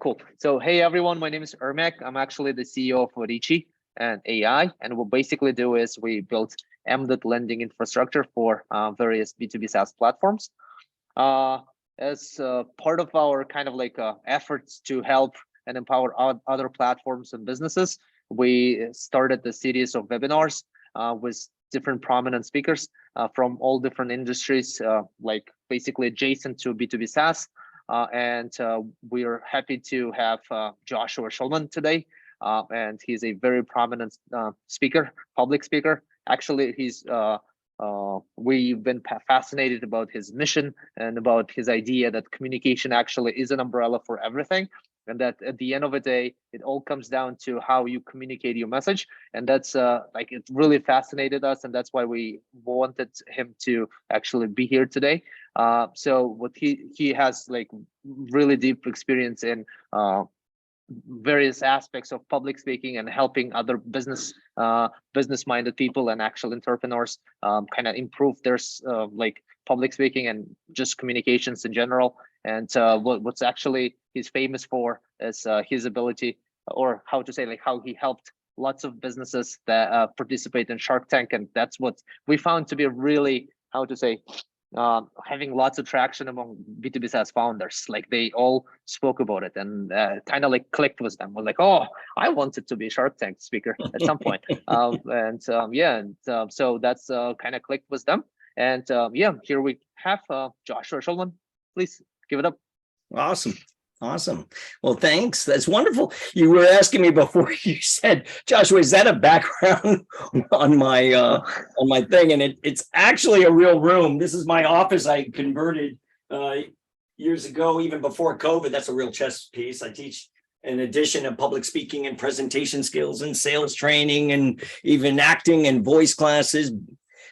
Cool. So, hey everyone, my name is Ermek. I'm actually the CEO of Richie and AI. And what we basically do is we built embedded lending infrastructure for various B2B SaaS platforms. As part of our kind of like efforts to help and empower other platforms and businesses, we started a series of webinars with different prominent speakers from all different industries, like basically adjacent to B2B SaaS. And we are happy to have Joshua Schulman today. And he's a very prominent speaker, public speaker. Actually, we've been fascinated about his mission and about his idea that communication actually is an umbrella for everything. And that at the end of the day, it all comes down to how you communicate your message. And that's like, it really fascinated us. And that's why we wanted him to actually be here today. So what he has like really deep experience in various aspects of public speaking and helping other business-minded people and actual entrepreneurs kind of improve their like public speaking and just communications in general. And what's actually he's famous for is his ability, or how to say, like how he helped lots of businesses that participate in SharkTank, and that's what we found to be really, how to say, having lots of traction among B2B SaaS founders. Like they all spoke about it and kind of like clicked with them. We're like, oh, I wanted to be a Shark Tank speaker at some point. So that's kind of clicked with them. And yeah, here we have Joshua Schulman. Please give it up. Awesome. Well, thanks. That's wonderful. You were asking me before, you said, Joshua, is that a background on my thing? And it's actually a real room. This is my office. I converted years ago, even before COVID. That's a real chess piece. I teach an addition of public speaking and presentation skills and sales training and even acting and voice classes.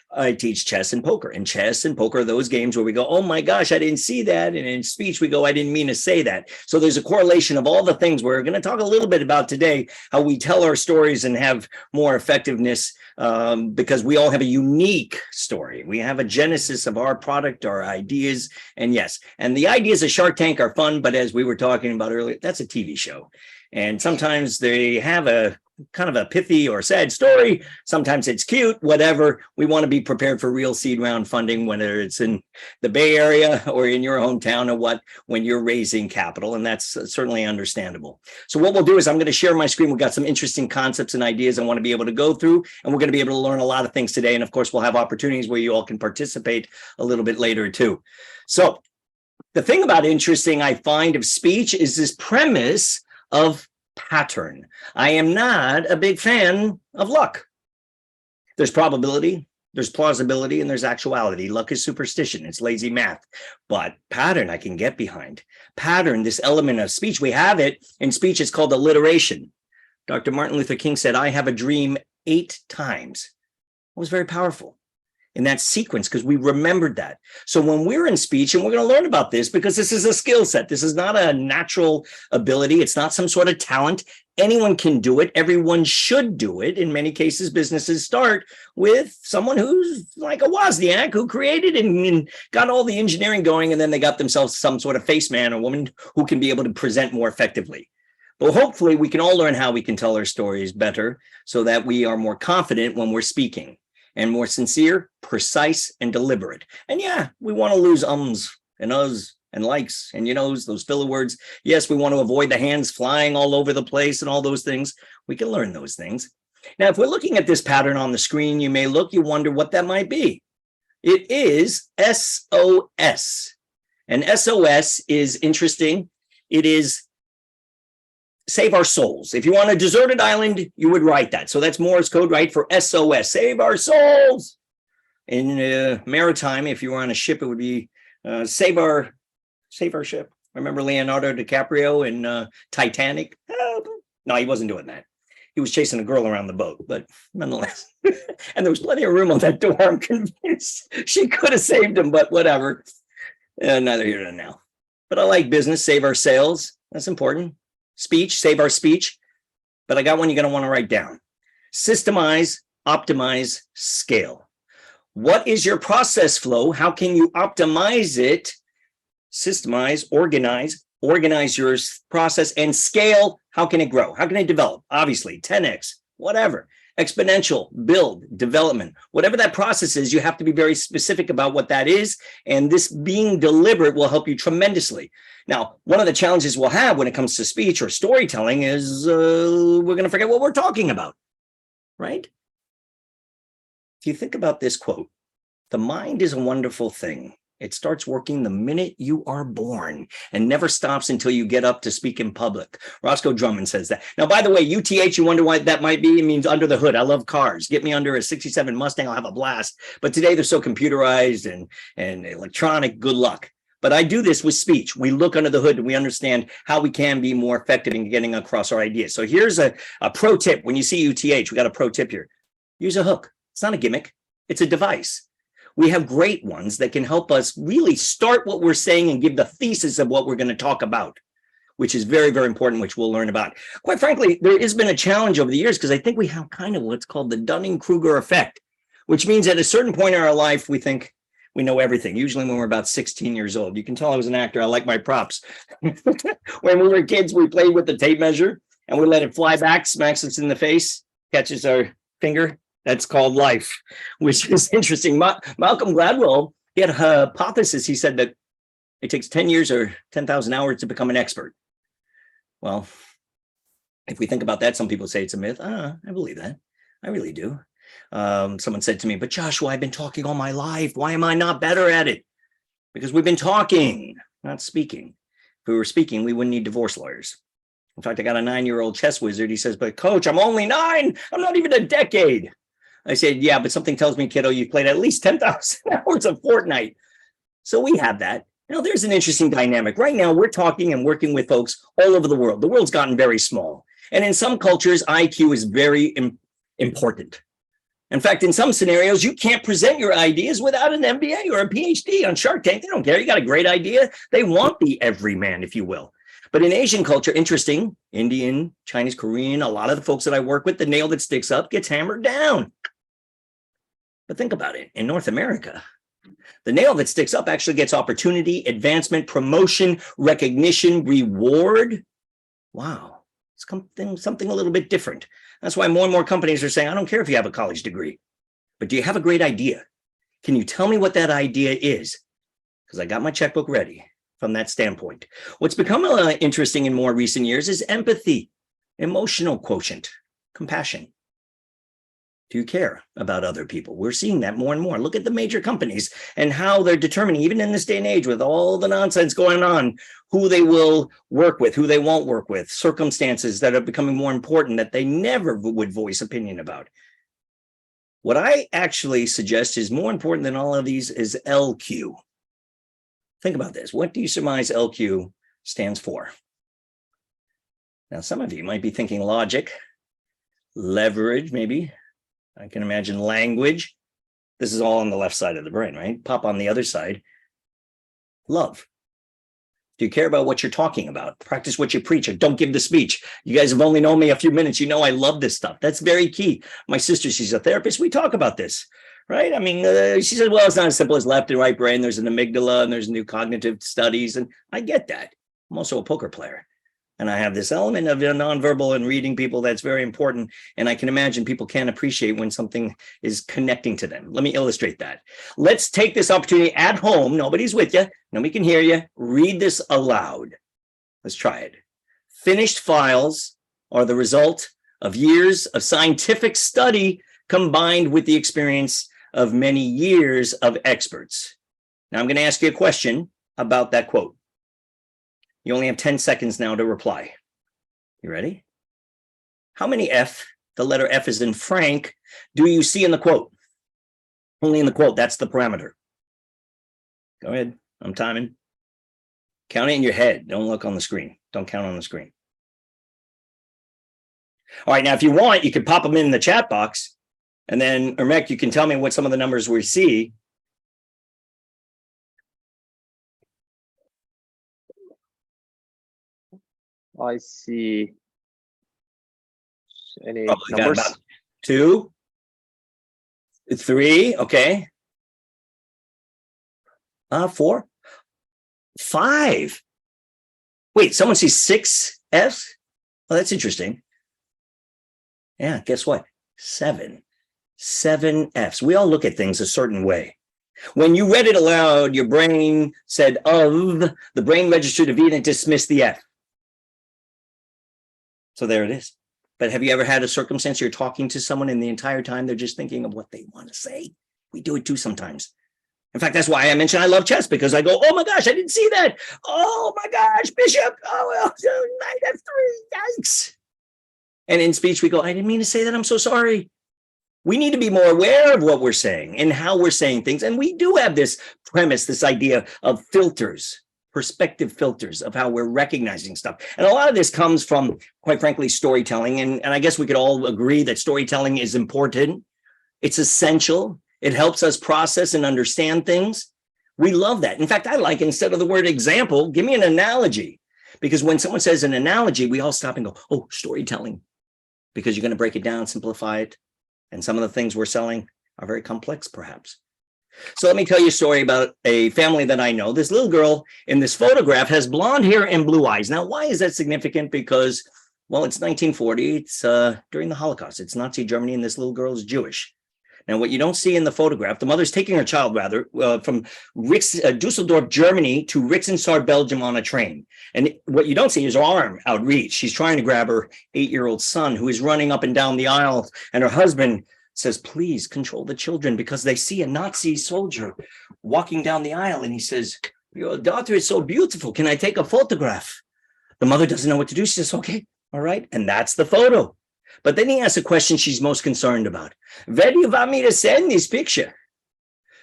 I teach chess and poker, and chess and poker are those games where we go, oh my gosh, I didn't see that. And in speech, we go, I didn't mean to say that. So there's a correlation of all the things we're going to talk a little bit about today, how we tell our stories and have more effectiveness, because we all have a unique story. We have a genesis of our product, our ideas. And yes, and the ideas of Shark Tank are fun, but as we were talking about earlier, that's a TV show. And sometimes they have a kind of a pithy or sad story. Sometimes it's cute, whatever. We want to be prepared for real seed round funding, whether it's in the Bay Area or in your hometown or when you're raising capital. And that's certainly understandable. So what we'll do is I'm going to share my screen. We've got some interesting concepts and ideas I want to be able to go through, and we're going to be able to learn a lot of things today. And of course, we'll have opportunities where you all can participate a little bit later too. So the thing about interesting I find of speech is this premise of pattern. I am not a big fan of luck. There's probability, there's plausibility, and there's actuality. Luck is superstition. It's lazy math. But pattern I can get behind. Pattern, this element of speech, we have it in speech. It's called alliteration. Dr. Martin Luther King said, I have a dream 8 times. It was very powerful in that sequence because we remembered that. So when we're in speech, and we're going to learn about this because this is a skill set. This is not a natural ability. It's not some sort of talent. Anyone can do it. Everyone should do it. In many cases, businesses start with someone who's like a Wozniak who created and got all the engineering going, and then they got themselves some sort of face man or woman who can be able to present more effectively. But hopefully we can all learn how we can tell our stories better so that we are more confident when we're speaking. And more sincere, precise, and deliberate. And yeah, we want to lose ums and uhs and likes and those filler words. Yes, we want to avoid the hands flying all over the place and all those things. We can learn those things. Now, if we're looking at this pattern on the screen, you wonder what that might be. It is SOS. And SOS is interesting. It is save our souls. If you want a deserted island, you would write that. So that's Morse code, right? For SOS, save our souls. In maritime, if you were on a ship, it would be save our ship. Remember Leonardo DiCaprio in Titanic? No, he wasn't doing that. He was chasing a girl around the boat, but nonetheless. And there was plenty of room on that door. I'm convinced she could have saved him, but whatever. Neither here nor now. But I like business, save our sales. That's important. Speech, save our speech. But I got one you're going to want to write down. Systemize, optimize, scale. What is your process flow? How can you optimize it, systemize, organize, organize your process, and scale. How can it grow? How can it develop? Obviously, 10x, whatever, exponential, build, development, whatever that process is, you have to be very specific about what that is. And this being deliberate will help you tremendously. Now, one of the challenges we'll have when it comes to speech or storytelling is we're going to forget what we're talking about, right? If you think about this quote, the mind is a wonderful thing. It starts working the minute you are born and never stops until you get up to speak in public. Roscoe Drummond says that. Now, by the way, UTH, you wonder why that might be? It means under the hood. I love cars. Get me under a 67 Mustang, I'll have a blast. But today they're so computerized and electronic, good luck. But I do this with speech. We look under the hood and we understand how we can be more effective in getting across our ideas. So here's a pro tip. When you see UTH, we got a pro tip here. Use a hook. It's not a gimmick. It's a device. We have great ones that can help us really start what we're saying and give the thesis of what we're going to talk about, which is very, very important, which we'll learn about. Quite frankly, there has been a challenge over the years because I think we have kind of what's called the Dunning-Kruger effect, which means at a certain point in our life, we think we know everything, usually when we're about 16 years old. You can tell I was an actor. I like my props. When we were kids, we played with the tape measure and we let it fly back, smacks us in the face, catches our finger. That's called life, which is interesting. Malcolm Gladwell, he had a hypothesis. He said that it takes 10 years or 10,000 hours to become an expert. Well, if we think about that, some people say it's a myth. I believe that. I really do. Someone said to me, but Joshua, I've been talking all my life. Why am I not better at it? Because we've been talking, not speaking. If we were speaking, we wouldn't need divorce lawyers. In fact, I got a 9-year-old chess wizard. He says, but coach, I'm only 9. I'm not even a decade. I said, yeah, but something tells me, kiddo, you've played at least 10,000 hours of Fortnite. So we have that. Now, there's an interesting dynamic. Right now, we're talking and working with folks all over the world. The world's gotten very small. And in some cultures, IQ is very important. In fact, in some scenarios, you can't present your ideas without an MBA or a PhD on SharkTank. They don't care. You got a great idea. They want the everyman, if you will. But in Asian culture, interesting, Indian, Chinese, Korean, a lot of the folks that I work with, the nail that sticks up gets hammered down. But think about it. In North America, the nail that sticks up actually gets opportunity, advancement, promotion, recognition, reward. Wow, it's something a little bit different. That's why more and more companies are saying, I don't care if you have a college degree, but do you have a great idea? Can you tell me what that idea is? Because I got my checkbook ready from that standpoint. What's become interesting in more recent years is empathy, emotional quotient, compassion. Do you care about other people? We're seeing that more and more. Look at the major companies and how they're determining, even in this day and age with all the nonsense going on, who they will work with, who they won't work with, circumstances that are becoming more important that they never would voice opinion about. What I actually suggest is more important than all of these is LQ. Think about this. What do you surmise LQ stands for? Now, some of you might be thinking logic, leverage, maybe. I can imagine language. This is all on the left side of the brain, right? Pop on the other side. Love. Do you care about what you're talking about? Practice what you preach, or don't give the speech. You guys have only known me a few minutes. You know I love this stuff. That's very key. My sister, she's a therapist. We talk about this, right? I mean, she said, well, it's not as simple as left and right brain. There's an amygdala and there's new cognitive studies. And I get that. I'm also a poker player. And I have this element of nonverbal and reading people that's very important. And I can imagine people can't appreciate when something is connecting to them. Let me illustrate that. Let's take this opportunity at home. Nobody's with you. Nobody can hear you. Read this aloud. Let's try it. Finished files are the result of years of scientific study combined with the experience of many years of experts. Now I'm going to ask you a question about that quote. You only have 10 seconds now to reply. You ready? How many F, the letter F is in Frank, do you see in the quote? Only in the quote, that's the parameter. Go ahead, I'm timing. Count it in your head, don't look on the screen. Don't count on the screen. All right, now if you want, you could pop them in the chat box, and then Ermek, you can tell me what some of the numbers we see. I see any Probably got numbers. about 2, 3, okay. 4, 5. Wait, someone sees 6 Fs? Oh, that's interesting. Yeah, guess what? 7 Fs. We all look at things a certain way. When you read it aloud, your brain said of, the brain registered a V and it dismissed the F. So there it is. But have you ever had a circumstance you're talking to someone and the entire time they're just thinking of what they want to say? We do it too sometimes. In fact, that's why I mentioned I love chess, because I go, oh my gosh, I didn't see that. Oh my gosh, Bishop. Oh, well, knight F3, yikes. And in speech, we go, I didn't mean to say that. I'm so sorry. We need to be more aware of what we're saying and how we're saying things. And we do have this premise, this idea of filters, perspective filters of how we're recognizing stuff. And a lot of this comes from, quite frankly, storytelling. And I guess we could all agree that storytelling is important. It's essential. It helps us process and understand things. We love that. In fact, I like, instead of the word example, give me an analogy. Because when someone says an analogy, we all stop and go, oh, storytelling. Because you're going to break it down, simplify it. And some of the things we're selling are very complex, perhaps. So let me tell you a story about a family that I know. This little girl in this photograph has blonde hair and blue eyes. Now, why is that significant? Because, well, it's 1940. It's during the Holocaust. It's Nazi Germany, and this little girl is Jewish. Now, what you don't see in the photograph, the mother's taking her child, from Dusseldorf, Germany to Ritzensaar, Belgium on a train. And what you don't see is her arm outreach. She's trying to grab her 8-year-old son, who is running up and down the aisle. And her husband says, please control the children, because they see a Nazi soldier walking down the aisle. And he says, your daughter is so beautiful. Can I take a photograph? The mother doesn't know what to do. She says, okay, all right. And that's the photo. But then he asks a question she's most concerned about. Where do you want me to send this picture?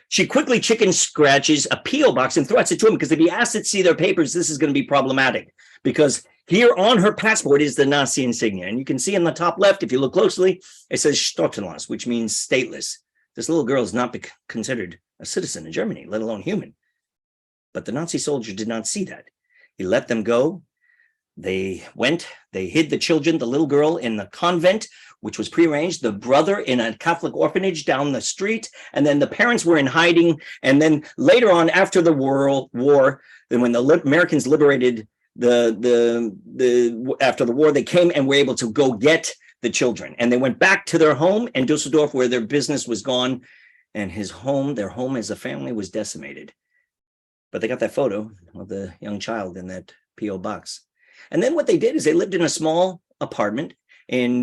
She quickly chicken scratches a P.O. box and throws it to him, because if he asks to see their papers, this is going to be problematic. Because here on her passport is the Nazi insignia. And you can see in the top left, if you look closely, it says Staatenlos, which means stateless. This little girl is not considered a citizen in Germany, let alone human. But the Nazi soldier did not see that. He let them go. They went, they hid the children, the little girl in the convent, which was prearranged, the brother in a Catholic orphanage down the street, and then the parents were in hiding. And then later on, after the World War, then when the Americans liberated after the war, they came and were able to go get the children. And they went back to their home in Dusseldorf, where their business was gone, and their home as a family was decimated. But they got that photo of the young child in that P.O. box. And then what they did is they lived in a small apartment in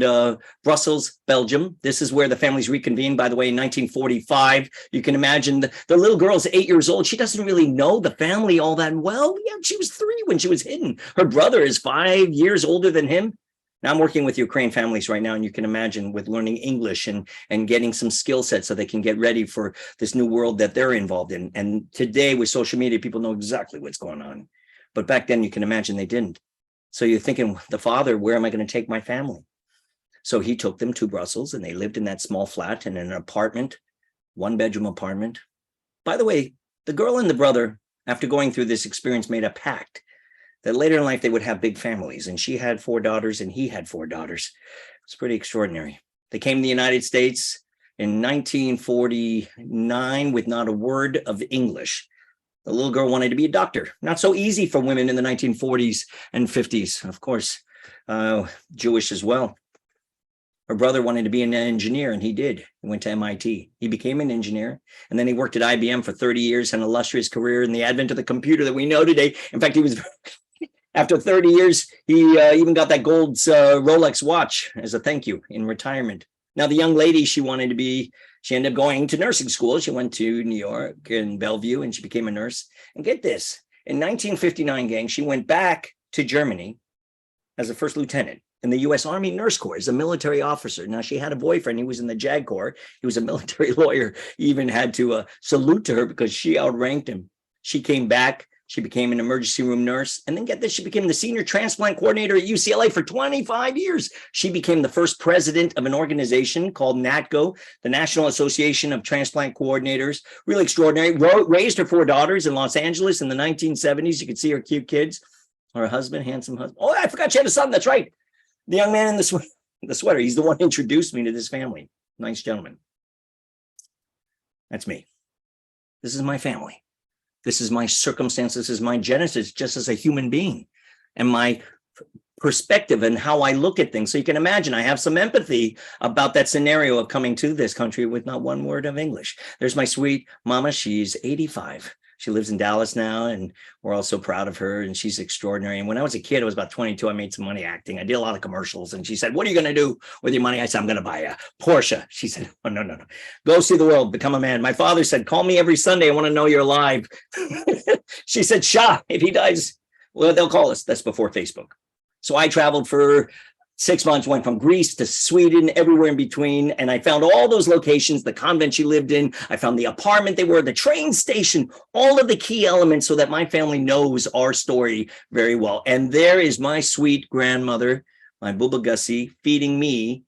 Brussels, Belgium. This is where the families reconvened, by the way, in 1945. You can imagine the little girl's 8 years old. She doesn't really know the family all that well. Yeah, she was 3 when she was hidden. Her brother is 5 years older than him. Now I'm working with Ukraine families right now, and you can imagine with learning English and getting some skill sets so they can get ready for this new world that they're involved in. And today with social media, people know exactly what's going on. But back then, you can imagine they didn't. So you're thinking, the father, where am I going to take my family? So he took them to Brussels, and they lived in that small flat in an apartment, 1-bedroom apartment. By the way, the girl and the brother, after going through this experience, made a pact that later in life they would have big families. And she had 4 daughters and he had 4 daughters. It's pretty extraordinary. They came to the United States in 1949 with not a word of English. The little girl wanted to be a doctor. Not so easy for women in the 1940s and 50s. Of course, Jewish as well. Her brother wanted to be an engineer, and he did. He went to MIT. He became an engineer, and then he worked at IBM for 30 years, an illustrious career in the advent of the computer that we know today. In fact, he was, after 30 years, he even got that gold Rolex watch as a thank you in retirement. Now, the young lady she ended up going to nursing school. She went to New York and Bellevue, and she became a nurse. And get this, in 1959, gang, she went back to Germany as a first lieutenant in the U.S. Army Nurse Corps as a military officer. Now, she had a boyfriend. He was in the JAG Corps. He was a military lawyer. He even had to salute to her because she outranked him. She came back. She became an emergency room nurse. And then get this, she became the senior transplant coordinator at UCLA for 25 years. She became the first president of an organization called NATCO, the National Association of Transplant Coordinators. Really extraordinary. Raised her 4 daughters in Los Angeles in the 1970s. You could see her cute kids. Her husband, handsome husband. Oh, I forgot she had a son. That's right. The young man in the sweater. He's the one who introduced me to this family. Nice gentleman. That's me. This is my family. This is my circumstance. This is my genesis, just as a human being. and my perspective and how I look at things. So you can imagine I have some empathy about that scenario of coming to this country with not one word of English. There's my sweet mama. She's 85. She lives in Dallas now, and we're all so proud of her, and she's extraordinary. And when I was a kid, I was about 22. I made some money acting. I did a lot of commercials, and she said, "What are you going to do with your money?" I said, "I'm going to buy a Porsche." She said, "Oh, no. Go see the world, become a man." My father said, "Call me every Sunday. I want to know you're alive." She said, "Shah, if he dies, well, they'll call us." That's before Facebook. So I traveled for 6 months, went from Greece to Sweden, everywhere in between. And I found all those locations, the convent she lived in. I found the apartment they were, the train station, all of the key elements so that my family knows our story very well. And there is my sweet grandmother, my Bubba Gussie, feeding me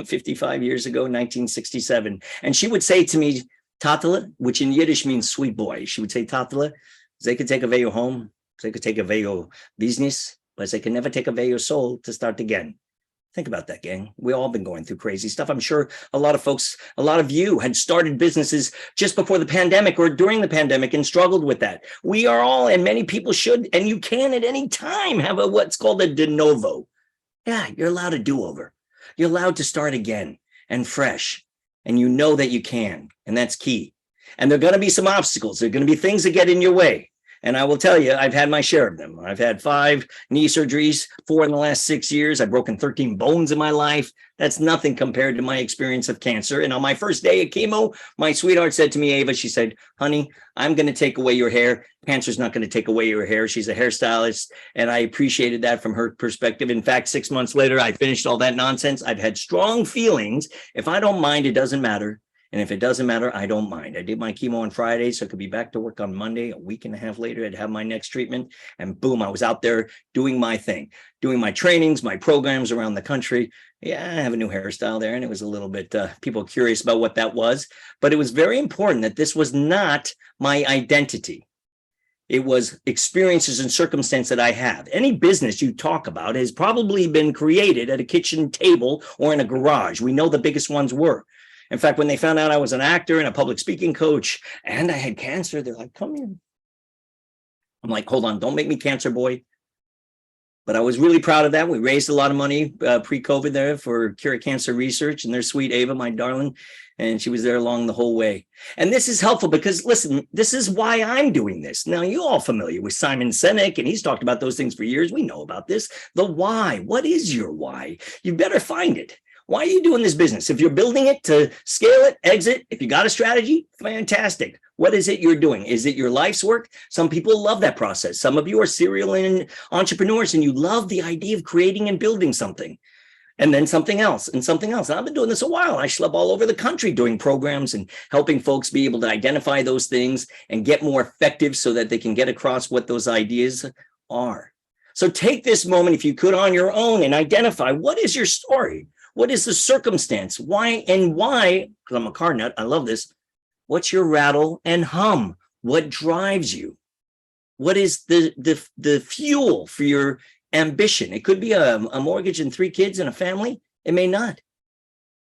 55 years ago, 1967. And she would say to me, "Tatala," which in Yiddish means sweet boy. She would say, "Tatala, they could take away your home. They could take away your business, but they can never take away your soul to start again." Think about that, gang. We all been going through crazy stuff. I'm sure a lot of folks, a lot of you had started businesses just before the pandemic or during the pandemic and struggled with that. We are all, and many people should, and you can at any time have what's called a de novo. Yeah, you're allowed a do-over. You're allowed to start again and fresh, and you know that you can, and that's key. And there are going to be some obstacles. There are going to be things that get in your way. And I will tell you, I've had my share of them. I've had 5 knee surgeries, 4 in the last 6 years. I've broken 13 bones in my life. That's nothing compared to my experience of cancer. And on my first day of chemo, my sweetheart said to me, Ava, she said, "Honey, I'm going to take away your hair. Cancer's not going to take away your hair." She's a hairstylist, and I appreciated that from her perspective. In fact, 6 months later, I finished all that nonsense. I've had strong feelings. If I don't mind, it doesn't matter. And if it doesn't matter, I don't mind. I did my chemo on Friday, so I could be back to work on Monday. A week and a half later, I'd have my next treatment. And boom, I was out there doing my thing, doing my trainings, my programs around the country. Yeah, I have a new hairstyle there. And it was a little bit, people curious about what that was. But it was very important that this was not my identity. It was experiences and circumstance that I have. Any business you talk about has probably been created at a kitchen table or in a garage. We know the biggest ones were. In fact, when they found out I was an actor and a public speaking coach and I had cancer, they're like, "Come here." I'm like, "Hold on, don't make me cancer boy." But I was really proud of that. We raised a lot of money pre-COVID there for cure cancer research. And there's sweet Ava, my darling, and she was there along the whole way. And this is helpful because, listen, this is why I'm doing this. Now, you all familiar with Simon Sinek, and he's talked about those things for years. We know about this. The why. What is your why? You better find it. Why are you doing this business? If you're building it to scale it, exit, if you got a strategy, fantastic. What is it you're doing? Is it your life's work? Some people love that process. Some of you are serial entrepreneurs and you love the idea of creating and building something. And then something else and something else. And I've been doing this a while. I schlep all over the country doing programs and helping folks be able to identify those things and get more effective so that they can get across what those ideas are. So take this moment, if you could, on your own and identify what is your story? What is the circumstance? Why? Because I'm a car nut. I love this. What's your rattle and hum? What drives you? What is the fuel for your ambition? It could be a mortgage and 3 kids and a family. It may not.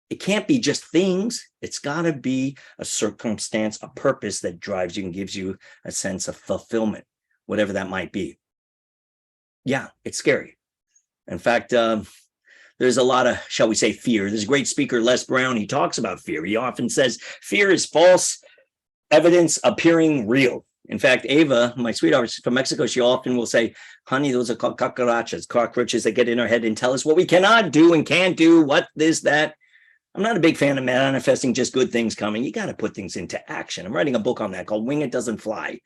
It can't be just things. It's got to be a circumstance, a purpose that drives you and gives you a sense of fulfillment, whatever that might be. Yeah, it's scary. In fact, there's a lot of, shall we say, fear. There's a great speaker, Les Brown. He talks about fear. He often says fear is false evidence appearing real. In fact, Ava, my sweetheart from Mexico, she often will say, "Honey, those are called cockroaches that get in our head and tell us what we cannot do and can't do, what this, that." I'm not a big fan of manifesting just good things coming. You got to put things into action. I'm writing a book on that called Wing It Doesn't Fly.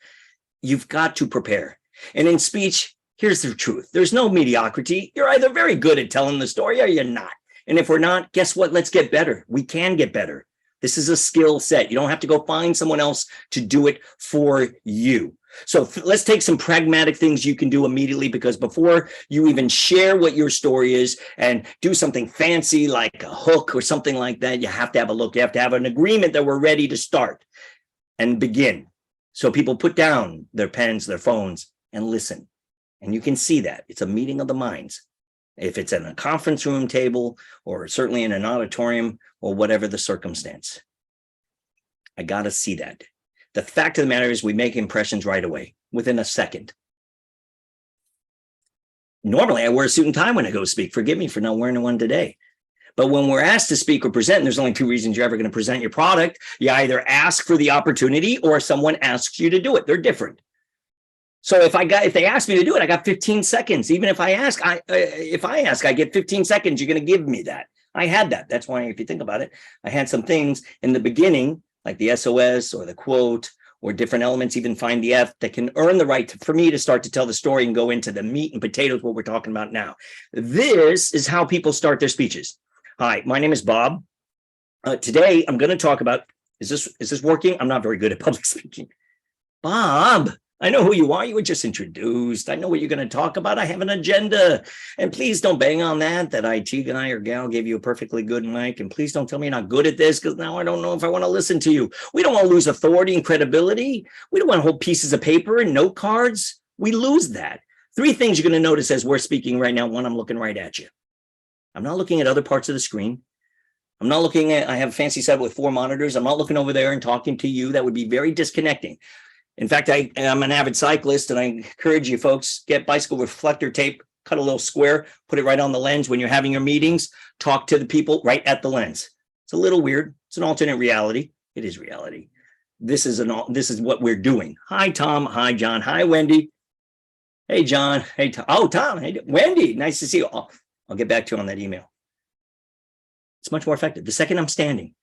You've got to prepare. And in speech, here's the truth. There's no mediocrity. You're either very good at telling the story or you're not. And if we're not, guess what? Let's get better. We can get better. This is a skill set. You don't have to go find someone else to do it for you. So let's take some pragmatic things you can do immediately, because before you even share what your story is and do something fancy like a hook or something like that, you have to have a look. You have to have an agreement that we're ready to start and begin. So people put down their pens, their phones, and listen. And you can see that. It's a meeting of the minds. If it's in a conference room table or certainly in an auditorium or whatever the circumstance. I got to see that. The fact of the matter is we make impressions right away, within a second. Normally I wear a suit and tie when I go speak. Forgive me for not wearing one today. But when we're asked to speak or present, there's only two reasons you're ever going to present your product. You either ask for the opportunity or someone asks you to do it. They're different. So if they ask me to do it, I got 15 seconds. Even if I ask, I get 15 seconds. You're going to give me that. I had that. That's why, if you think about it, I had some things in the beginning, like the SOS or the quote or different elements, even find the F, that can earn the right for me to start to tell the story and go into the meat and potatoes, what we're talking about now. This is how people start their speeches. Hi, my name is Bob. Today, I'm going to talk about, is this working? I'm not very good at public speaking. Bob, I know who you are. You were just introduced. I know what you're going to talk about. I have an agenda. And please don't bang on that IT guy or gal gave you a perfectly good mic. And please don't tell me you're not good at this, because now I don't know if I want to listen to you. We don't want to lose authority and credibility. We don't want to hold pieces of paper and note cards. We lose that. 3 things you're going to notice as we're speaking right now. 1, I'm looking right at you. I'm not looking at other parts of the screen. I'm not looking at, I have a fancy setup with 4 monitors. I'm not looking over there and talking to you. That would be very disconnecting. In fact, I'm an avid cyclist, and I encourage you folks, get bicycle reflector tape, cut a little square, put it right on the lens when you're having your meetings, talk to the people right at the lens. It's a little weird. It's an alternate reality. It is reality. This is what we're doing. Hi, Tom. Hi, John. Hi, Wendy. Hey, John. Hey, Tom. Oh, Tom. Hey, Wendy. Nice to see you. I'll get back to you on that email. It's much more effective. The second I'm standing,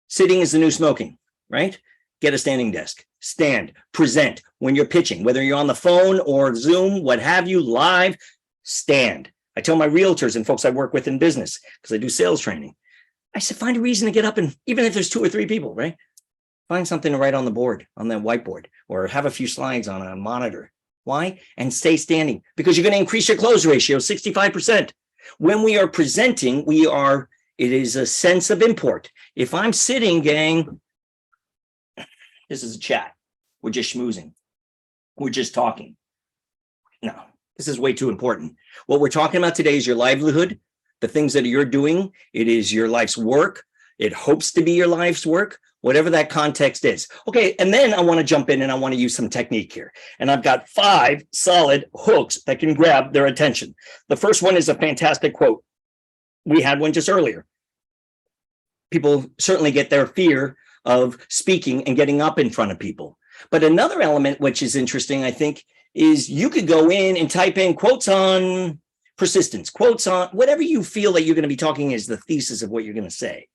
sitting is the new smoking, right? Get a standing desk, stand, present when you're pitching, whether you're on the phone or Zoom, what have you, live, stand. I tell my realtors and folks I work with in business, because I do sales training, I said, find a reason to get up, and even if there's 2 or 3 people, right? Find something to write on the board, on that whiteboard, or have a few slides on a monitor. Why? And stay standing, because you're going to increase your close ratio 65%. When we are presenting, it is a sense of import. If I'm sitting, gang, this is a chat. We're just schmoozing. We're just talking. No, this is way too important. What we're talking about today is your livelihood, the things that you're doing. It is your life's work. It hopes to be your life's work, whatever that context is. Okay, and then I want to jump in and I want to use some technique here. And I've got 5 solid hooks that can grab their attention. The first one is a fantastic quote. We had one just earlier. People certainly get their fear of speaking and getting up in front of people. But another element, which is interesting, I think, is you could go in and type in quotes on persistence, quotes on whatever you feel that you're going to be talking is the thesis of what you're going to say.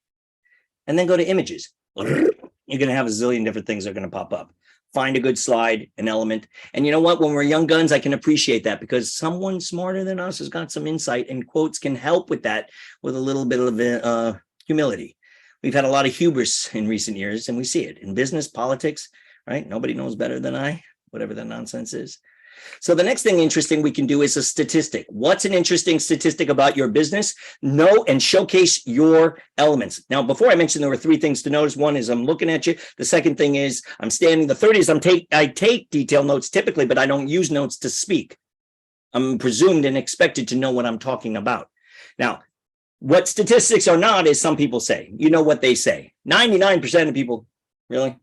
And then go to images. You're going to have a zillion different things that are going to pop up. Find a good slide, an element. And you know what? When we're young guns, I can appreciate that, because someone smarter than us has got some insight, and quotes can help with that, with a little bit of humility. We've had a lot of hubris in recent years, and we see it in business, politics, right? Nobody knows better than I, whatever that nonsense is. So the next thing interesting we can do is a statistic. What's an interesting statistic about your business? Know and showcase your elements. Now, before I mentioned there were 3 things to notice. 1 is I'm looking at you. The second thing is I'm standing. The third is I take detailed notes typically, but I don't use notes to speak. I'm presumed and expected to know what I'm talking about. Now, what statistics are not is some people say, you know what they say. 99% of people, really?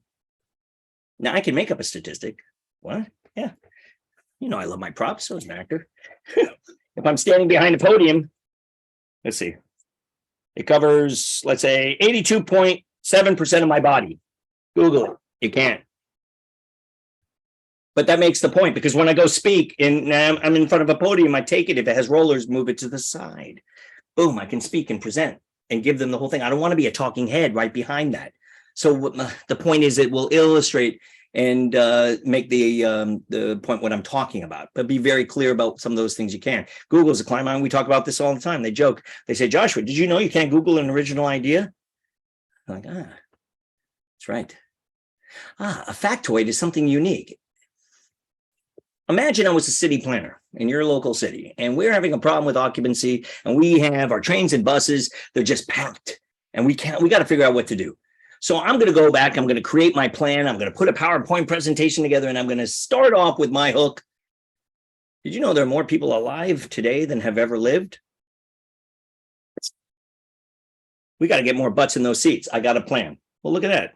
Now I can make up a statistic. What? Yeah. You know, I love my props. So as an actor. If I'm standing behind a podium, let's see. It covers, let's say, 82.7% of my body. Google it. You can't. But that makes the point, because when I go speak and I'm in front of a podium, I take it. If it has rollers, move it to the side. Boom, I can speak and present and give them the whole thing. I don't want to be a talking head right behind that. So the point is it will illustrate and make the point what I'm talking about, but be very clear about some of those things you can. Google's a client of mine. We talk about this all the time. They joke. They say, Joshua, did you know you can't Google an original idea? I'm like, that's right. A factoid is something unique. Imagine I was a city planner in your local city, and we're having a problem with occupancy, and we have our trains and buses, they're just packed, and we got to figure out what to do. So I'm going to go back, I'm going to create my plan, I'm going to put a PowerPoint presentation together, and I'm going to start off with my hook. Did you know there are more people alive today than have ever lived? We got to get more butts in those seats. I got a plan. Well, look at that.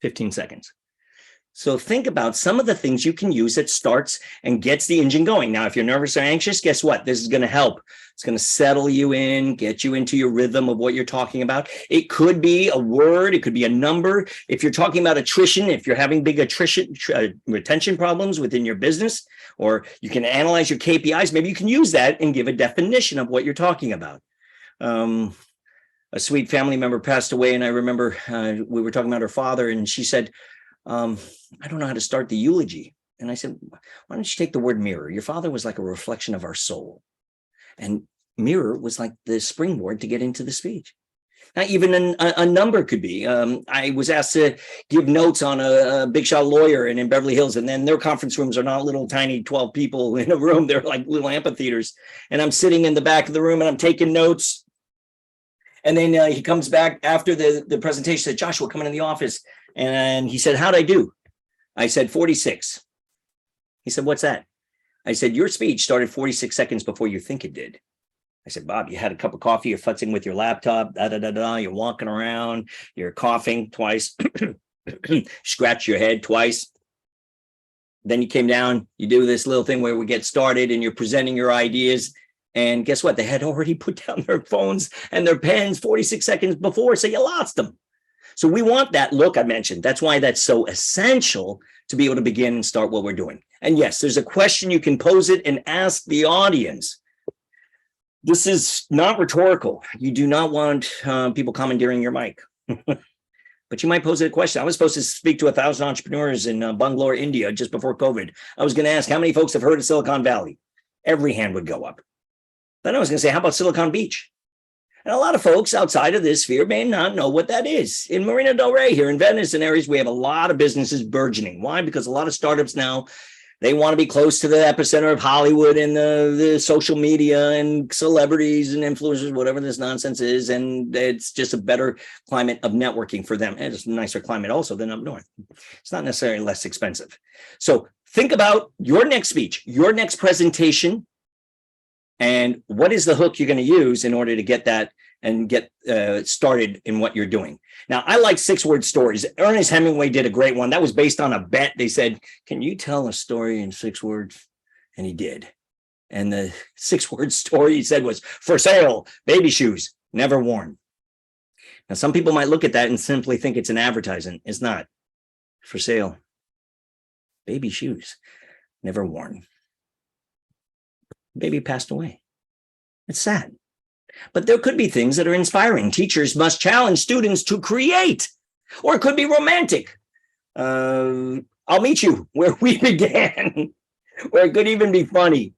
15 seconds. So think about some of the things you can use that starts and gets the engine going. Now, if you're nervous or anxious, guess what? This is going to help. It's going to settle you in, get you into your rhythm of what you're talking about. It could be a word. It could be a number. If you're talking about attrition, if you're having big retention problems within your business, or you can analyze your KPIs, maybe you can use that and give a definition of what you're talking about. A sweet family member passed away, and I remember we were talking about her father, and she said, I don't know how to start the eulogy. And I said, why don't you take the word mirror? Your father was like a reflection of our soul. And mirror was like the springboard to get into the speech. Now, even a number could be. I was asked to give notes on a big shot lawyer in Beverly Hills, and then their conference rooms are not little tiny 12 people in a room. They're like little amphitheaters. And I'm sitting in the back of the room and I'm taking notes. And then he comes back after the presentation, said, Joshua, come in the office. And he said, how'd I do? I said, 46. He said, what's that? I said, your speech started 46 seconds before you think it did. I said, Bob, you had a cup of coffee, you're futzing with your laptop, you're walking around, you're coughing twice, scratch your head twice. Then you came down, you do this little thing where we get started and you're presenting your ideas. And guess what? They had already put down their phones and their pens 46 seconds before, so you lost them. So we want that look I mentioned. That's why that's so essential to be able to begin and start what we're doing. And yes, there's a question you can pose it and ask the audience. This is not rhetorical. You do not want people commandeering your mic. But you might pose a question. I was supposed to speak to 1,000 entrepreneurs in Bangalore, India, just before COVID. I was going to ask how many folks have heard of Silicon Valley. Every hand would go up. Then I was going to say, how about Silicon Beach? And a lot of folks outside of this sphere may not know what that is. In Marina Del Rey here in Venice and areas, we have a lot of businesses burgeoning. Why? Because a lot of startups now, they want to be close to the epicenter of Hollywood and the social media and celebrities and influencers, whatever this nonsense is. And it's just a better climate of networking for them. And it's a nicer climate also than up north. It's not necessarily less expensive. So think about your next speech, your next presentation, and what is the hook you're going to use in order to get that and get started in what you're doing. Now, I like 6-word stories. Ernest Hemingway did a great one. That was based on a bet. They said, can you tell a story in 6 words? And he did. And the 6-word story he said was, for sale, baby shoes, never worn. Now, some people might look at that and simply think it's an advertisement. It's not. For sale, baby shoes, never worn. Baby passed away. It's sad. But there could be things that are inspiring. Teachers must challenge students to create, or it could be romantic. I'll meet you where we began, or it could even be funny.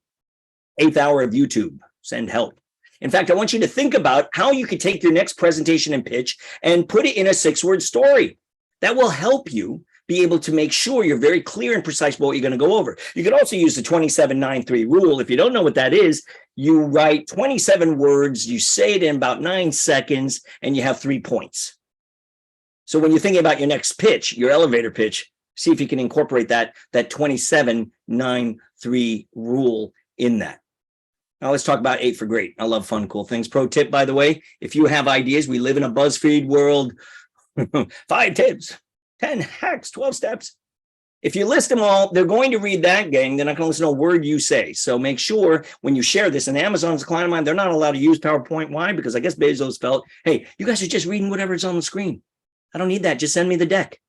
8th hour of YouTube, send help. In fact, I want you to think about how you could take your next presentation and pitch and put it in a 6-word story. That will help you be able to make sure you're very clear and precise about what you're going to go over. You could also use the 27-9-3 rule. If you don't know what that is, you write 27 words, you say it in about 9 seconds, and you have 3 points. So when you're thinking about your next pitch, your elevator pitch, see if you can incorporate that 27-9-3 rule in that. Now let's talk about 8 for great. I love fun, cool things. Pro tip, by the way, if you have ideas, we live in a BuzzFeed world. 5 tips. 10 hacks, 12 steps. If you list them all, they're going to read that, gang. They're not going to listen to a word you say. So make sure when you share this, and Amazon's a client of mine, they're not allowed to use PowerPoint. Why? Because I guess Bezos felt, hey, you guys are just reading whatever's on the screen. I don't need that. Just send me the deck.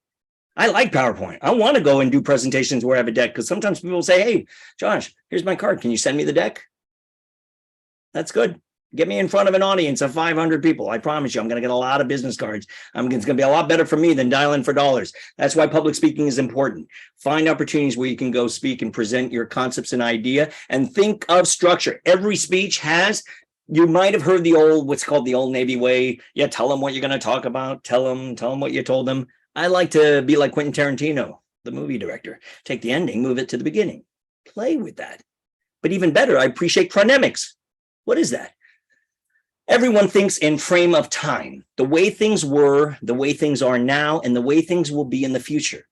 I like PowerPoint. I want to go and do presentations where I have a deck, because sometimes people say, hey, Josh, here's my card. Can you send me the deck? That's good. Get me in front of an audience of 500 people. I promise you, I'm going to get a lot of business cards. It's going to be a lot better for me than dialing for dollars. That's why public speaking is important. Find opportunities where you can go speak and present your concepts and idea, and think of structure. Every speech has, you might have heard what's called the old Navy way. Yeah, tell them what you're going to talk about. Tell them what you told them. I like to be like Quentin Tarantino, the movie director. Take the ending, move it to the beginning. Play with that. But even better, I appreciate chronemics. What is that? Everyone thinks in frame of time, the way things were, the way things are now, and the way things will be in the future.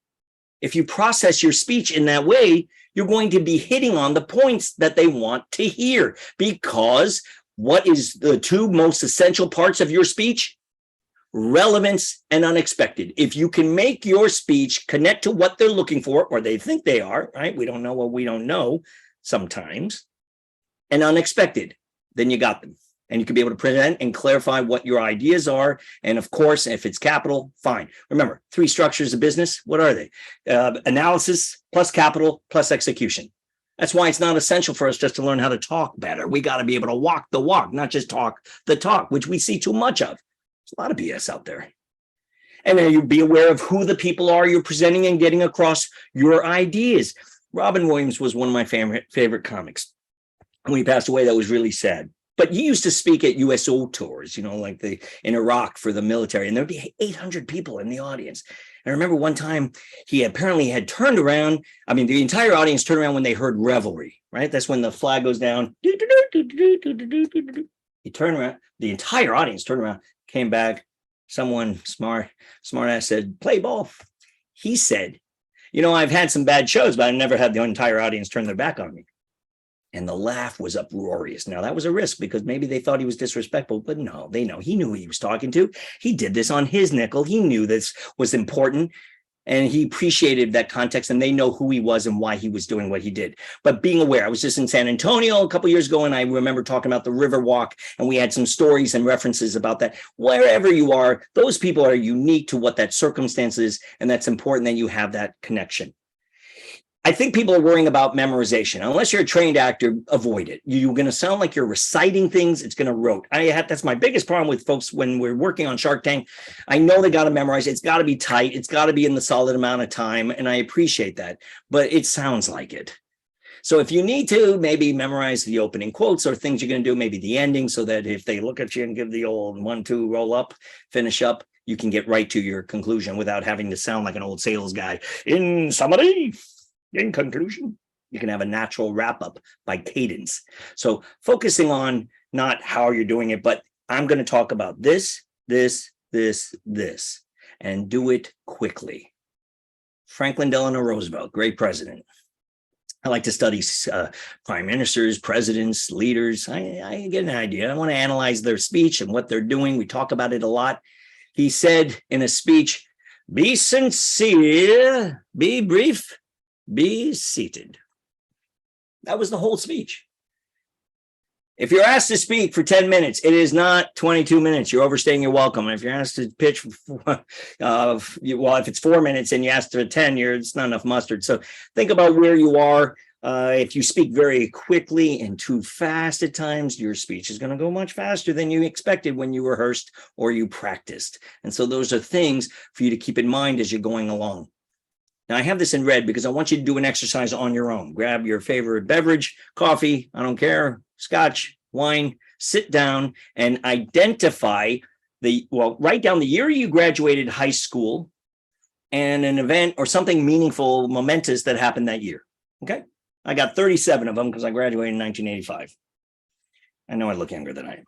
If you process your speech in that way, you're going to be hitting on the points that they want to hear, because what is the 2 most essential parts of your speech? relevance, and unexpected. If you can make your speech connect to what they're looking for, or they think they are, right? We don't know what we don't know sometimes, and unexpected, then you got them. And you can be able to present and clarify what your ideas are. And of course, if it's capital, fine. Remember, 3 structures of business. What are they? Analysis plus capital plus execution. That's why it's not essential for us just to learn how to talk better. We got to be able to walk the walk, not just talk the talk, which we see too much of. There's a lot of BS out there. And then you be aware of who the people are you're presenting and getting across your ideas. Robin Williams was one of my favorite comics. When he passed away, that was really sad. But he used to speak at USO tours, like in Iraq for the military, and there'd be 800 people in the audience. And I remember one time he apparently had turned around. I mean, the entire audience turned around when they heard revelry, right? That's when the flag goes down. He turned around, the entire audience turned around, came back. Someone smart ass said, "Play ball." He said, "I've had some bad shows, but I never had the entire audience turn their back on me." And the laugh was uproarious. Now, that was a risk because maybe they thought he was disrespectful, but no, they know. He knew who he was talking to. He did this on his nickel. He knew this was important, and he appreciated that context, and they know who he was and why he was doing what he did. But being aware, I was just in San Antonio a couple of years ago, and I remember talking about the river walk, and we had some stories and references about that. Wherever you are, those people are unique to what that circumstance is, and that's important that you have that connection. I think people are worrying about memorization. Unless you're a trained actor, avoid it. You're going to sound like you're reciting things. It's going to rote. That's my biggest problem with folks when we're working on Shark Tank. I know they got to memorize. It's got to be tight. It's got to be in the solid amount of time. And I appreciate that. But it sounds like it. So if you need to, maybe memorize the opening quotes or things you're going to do, maybe the ending, so that if they look at you and give the old 1, 2, roll up, finish up, you can get right to your conclusion without having to sound like an old sales guy. In summary, in conclusion, you can have a natural wrap up by cadence. So focusing on not how you're doing it, but I'm going to talk about this, and do it quickly. Franklin Delano Roosevelt, great president. I like to study prime ministers, presidents, leaders. I get an idea. I want to analyze their speech and what they're doing. We talk about it a lot. He said in a speech, "Be sincere, be brief, be seated." That was the whole speech. If you're asked to speak for 10 minutes, it is not 22 minutes. You're overstaying your welcome. And if you're asked to pitch, if it's 4 minutes and you asked for 10, it's not enough mustard. So think about where you are. If you speak very quickly and too fast at times, your speech is going to go much faster than you expected when you rehearsed or you practiced. And so those are things for you to keep in mind as you're going along. Now, I have this in red because I want you to do an exercise on your own. Grab your favorite beverage, coffee, I don't care, scotch, wine, sit down and identify write down the year you graduated high school and an event or something meaningful, momentous that happened that year. Okay. I got 37 of them because I graduated in 1985. I know I look younger than I am.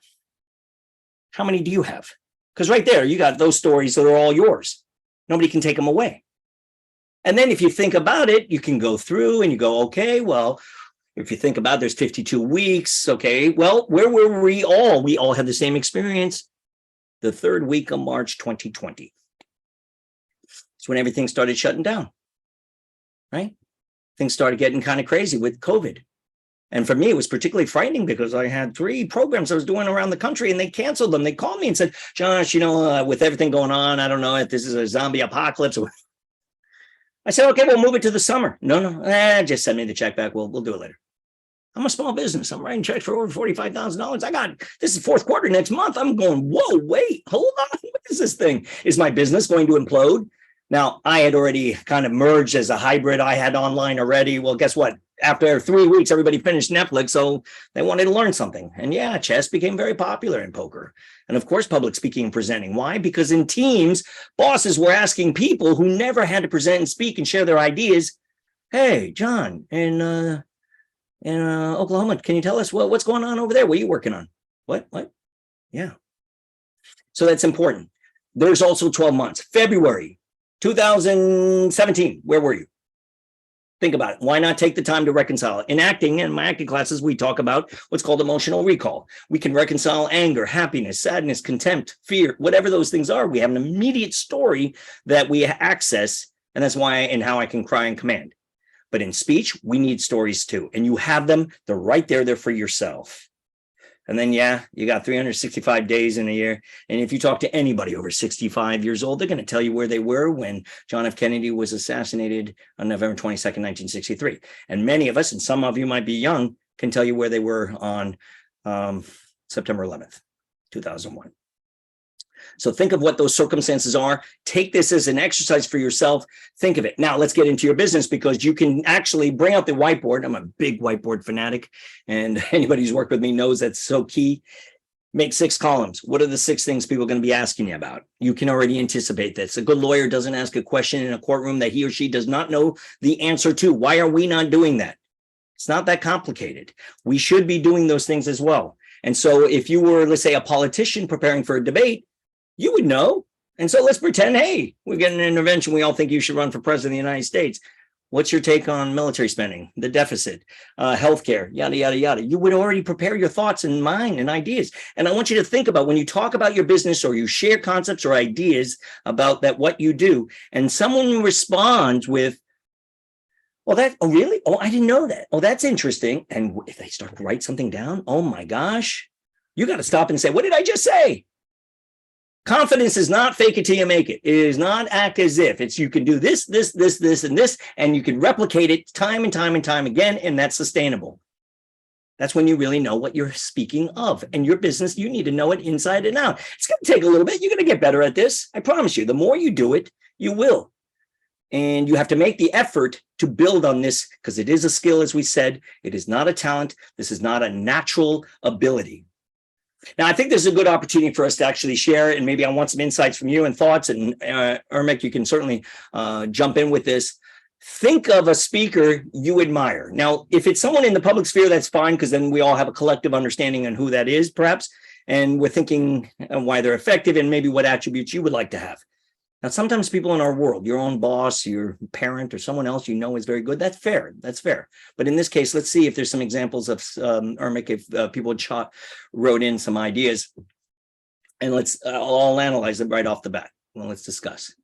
How many do you have? Because right there, you got those stories that are all yours. Nobody can take them away. And then if you think about it, you can go through and you go, okay, well, if you think about it, there's 52 weeks. Okay, well, where were we all? We all had the same experience. The 3rd week of March 2020. It's when everything started shutting down, right? Things started getting kind of crazy with COVID. And for me, it was particularly frightening because I had 3 programs I was doing around the country and they canceled them. They called me and said, "Josh, with everything going on, I don't know if this is a zombie apocalypse." I said, "Okay, we'll move it to the summer." No, just send me the check back. We'll do it later. I'm a small business. I'm writing checks for over $45,000. This is 4th quarter next month. I'm going, whoa, wait, hold on. What is this thing? Is my business going to implode? Now, I had already kind of merged as a hybrid. I had online already. Well, guess what? After 3 weeks, everybody finished Netflix, so they wanted to learn something. And yeah, chess became very popular in poker. And of course, public speaking and presenting. Why? Because in teams, bosses were asking people who never had to present and speak and share their ideas, "Hey, John, in Oklahoma, can you tell us what's going on over there? What are you working on?" What? Yeah. So that's important. There's also 12 months. February 2017, where were you? Think about it. Why not take the time to reconcile it? In acting, in my acting classes, we talk about what's called emotional recall. We can reconcile anger, happiness, sadness, contempt, fear, whatever those things are. We have an immediate story that we access, and that's why and how I can cry in command. But in speech, we need stories too, and you have them. They're right there. They're for yourself. And then, you got 365 days in a year. And if you talk to anybody over 65 years old, they're going to tell you where they were when John F. Kennedy was assassinated on November 22nd, 1963. And many of us, and some of you might be young, can tell you where they were on September 11th, 2001. So think of what those circumstances are. Take this as an exercise for yourself. Think of it. Now let's get into your business, because you can actually bring out the whiteboard. I'm a big whiteboard fanatic, and anybody who's worked with me knows that's so key. Make 6 columns. What are the 6 things people are going to be asking you about? You can already anticipate this. A good lawyer doesn't ask a question in a courtroom that he or she does not know the answer to. Why are we not doing that? It's not that complicated. We should be doing those things as well. And so if you were, let's say, a politician preparing for a debate, you would know. And so let's pretend, hey, we're getting an intervention. We all think you should run for president of the United States. What's your take on military spending, the deficit, healthcare, yada, yada, yada. You would already prepare your thoughts and mind and ideas. And I want you to think about when you talk about your business or you share concepts or ideas about that, what you do, and someone responds with, oh, really? Oh, I didn't know that. Oh, that's interesting. And if they start to write something down, oh my gosh, you got to stop and say, what did I just say? Confidence is not fake it till you make it. It is not act as if. It's you can do this, this, this, this, and this, and you can replicate it time and time and time again, and that's sustainable. That's when you really know what you're speaking of. And your business, you need to know it inside and out. It's going to take a little bit. You're going to get better at this. I promise you. The more you do it, you will. And you have to make the effort to build on this, because it is a skill, as we said. It is not a talent. This is not a natural ability. Now, I think this is a good opportunity for us to actually share, and maybe I want some insights from you and thoughts. And Ermek, you can certainly jump in with this. Think of a speaker you admire. Now, if it's someone in the public sphere, that's fine, because then we all have a collective understanding on who that is, perhaps, and we're thinking why they're effective and maybe what attributes you would like to have. Now, sometimes people in our world, your own boss, your parent, or someone else you know is very good. That's fair. That's fair. But in this case, let's see if there's some examples of Ermek, if people wrote in some ideas, and I'll analyze them right off the bat. Well, let's discuss.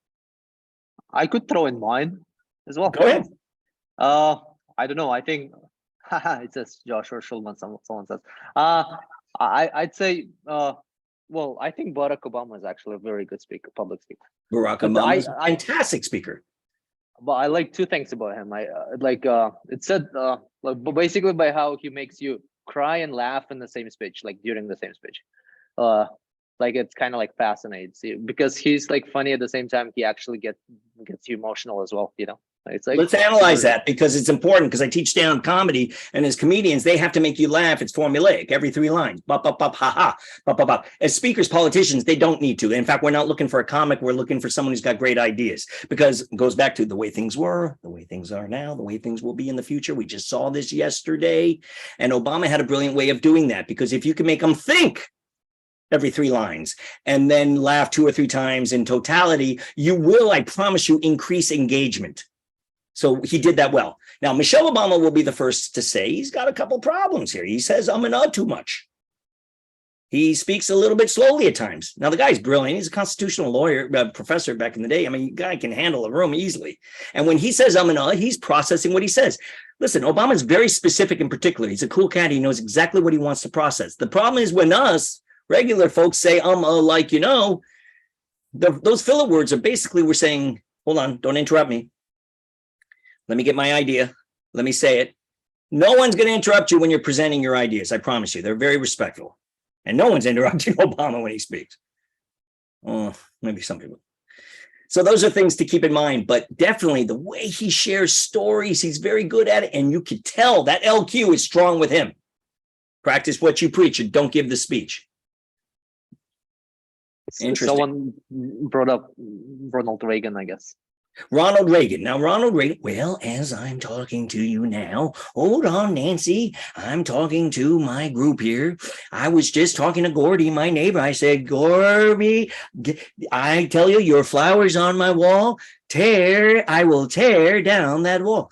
I could throw in mine as well. Go ahead. I don't know. I think it says Josh or Schulman. Someone says. I'd say. Well, I think Barack Obama is actually a very good speaker, public speaker. Barack Obama is a fantastic speaker. But I like 2 things about him. I it said basically by how he makes you cry and laugh in the same speech, like during the same speech. Like it's kind of like fascinates you, because he's like funny at the same time. He actually gets you emotional as well, you know. It's like, let's analyze that, because it's important, because I teach stand-up comedy, and as comedians, they have to make you laugh. It's formulaic, every 3 lines. Bop, bop, bop, ha, ha, bop, bop, bop. As speakers, politicians, they don't need to. In fact, we're not looking for a comic. We're looking for someone who's got great ideas, because it goes back to the way things were, the way things are now, the way things will be in the future. We just saw this yesterday, and Obama had a brilliant way of doing that, because if you can make them think every 3 lines and then laugh 2 or 3 times in totality, you will, I promise you, increase engagement. So he did that well. Now, Michelle Obama will be the first to say he's got a couple problems here. He says, I'm an too much. He speaks a little bit slowly at times. Now, the guy's brilliant. He's a constitutional lawyer, professor back in the day. I mean, the guy can handle a room easily. And when he says, he's processing what he says. Listen, Obama's very specific in particular. He's a cool cat. He knows exactly what he wants to process. The problem is when us regular folks say, like, you know, those filler words are basically, we're saying, hold on, don't interrupt me. Let me get my idea. Let me say it. No one's going to interrupt you when you're presenting your ideas. I promise you. They're very respectful. And no one's interrupting Obama when he speaks. Oh, maybe some people. So those are things to keep in mind. But definitely the way he shares stories, he's very good at it. And you can tell that LQ is strong with him. Practice what you preach and don't give the speech. Interesting. Someone brought up Ronald Reagan, I guess. Ronald Reagan. Now, Ronald Reagan, well, as I'm talking to you now, hold on, Nancy, I'm talking to my group here. I was just talking to Gordy, my neighbor. I said, Gordy, I tell you, your flowers on my wall, I will tear down that wall.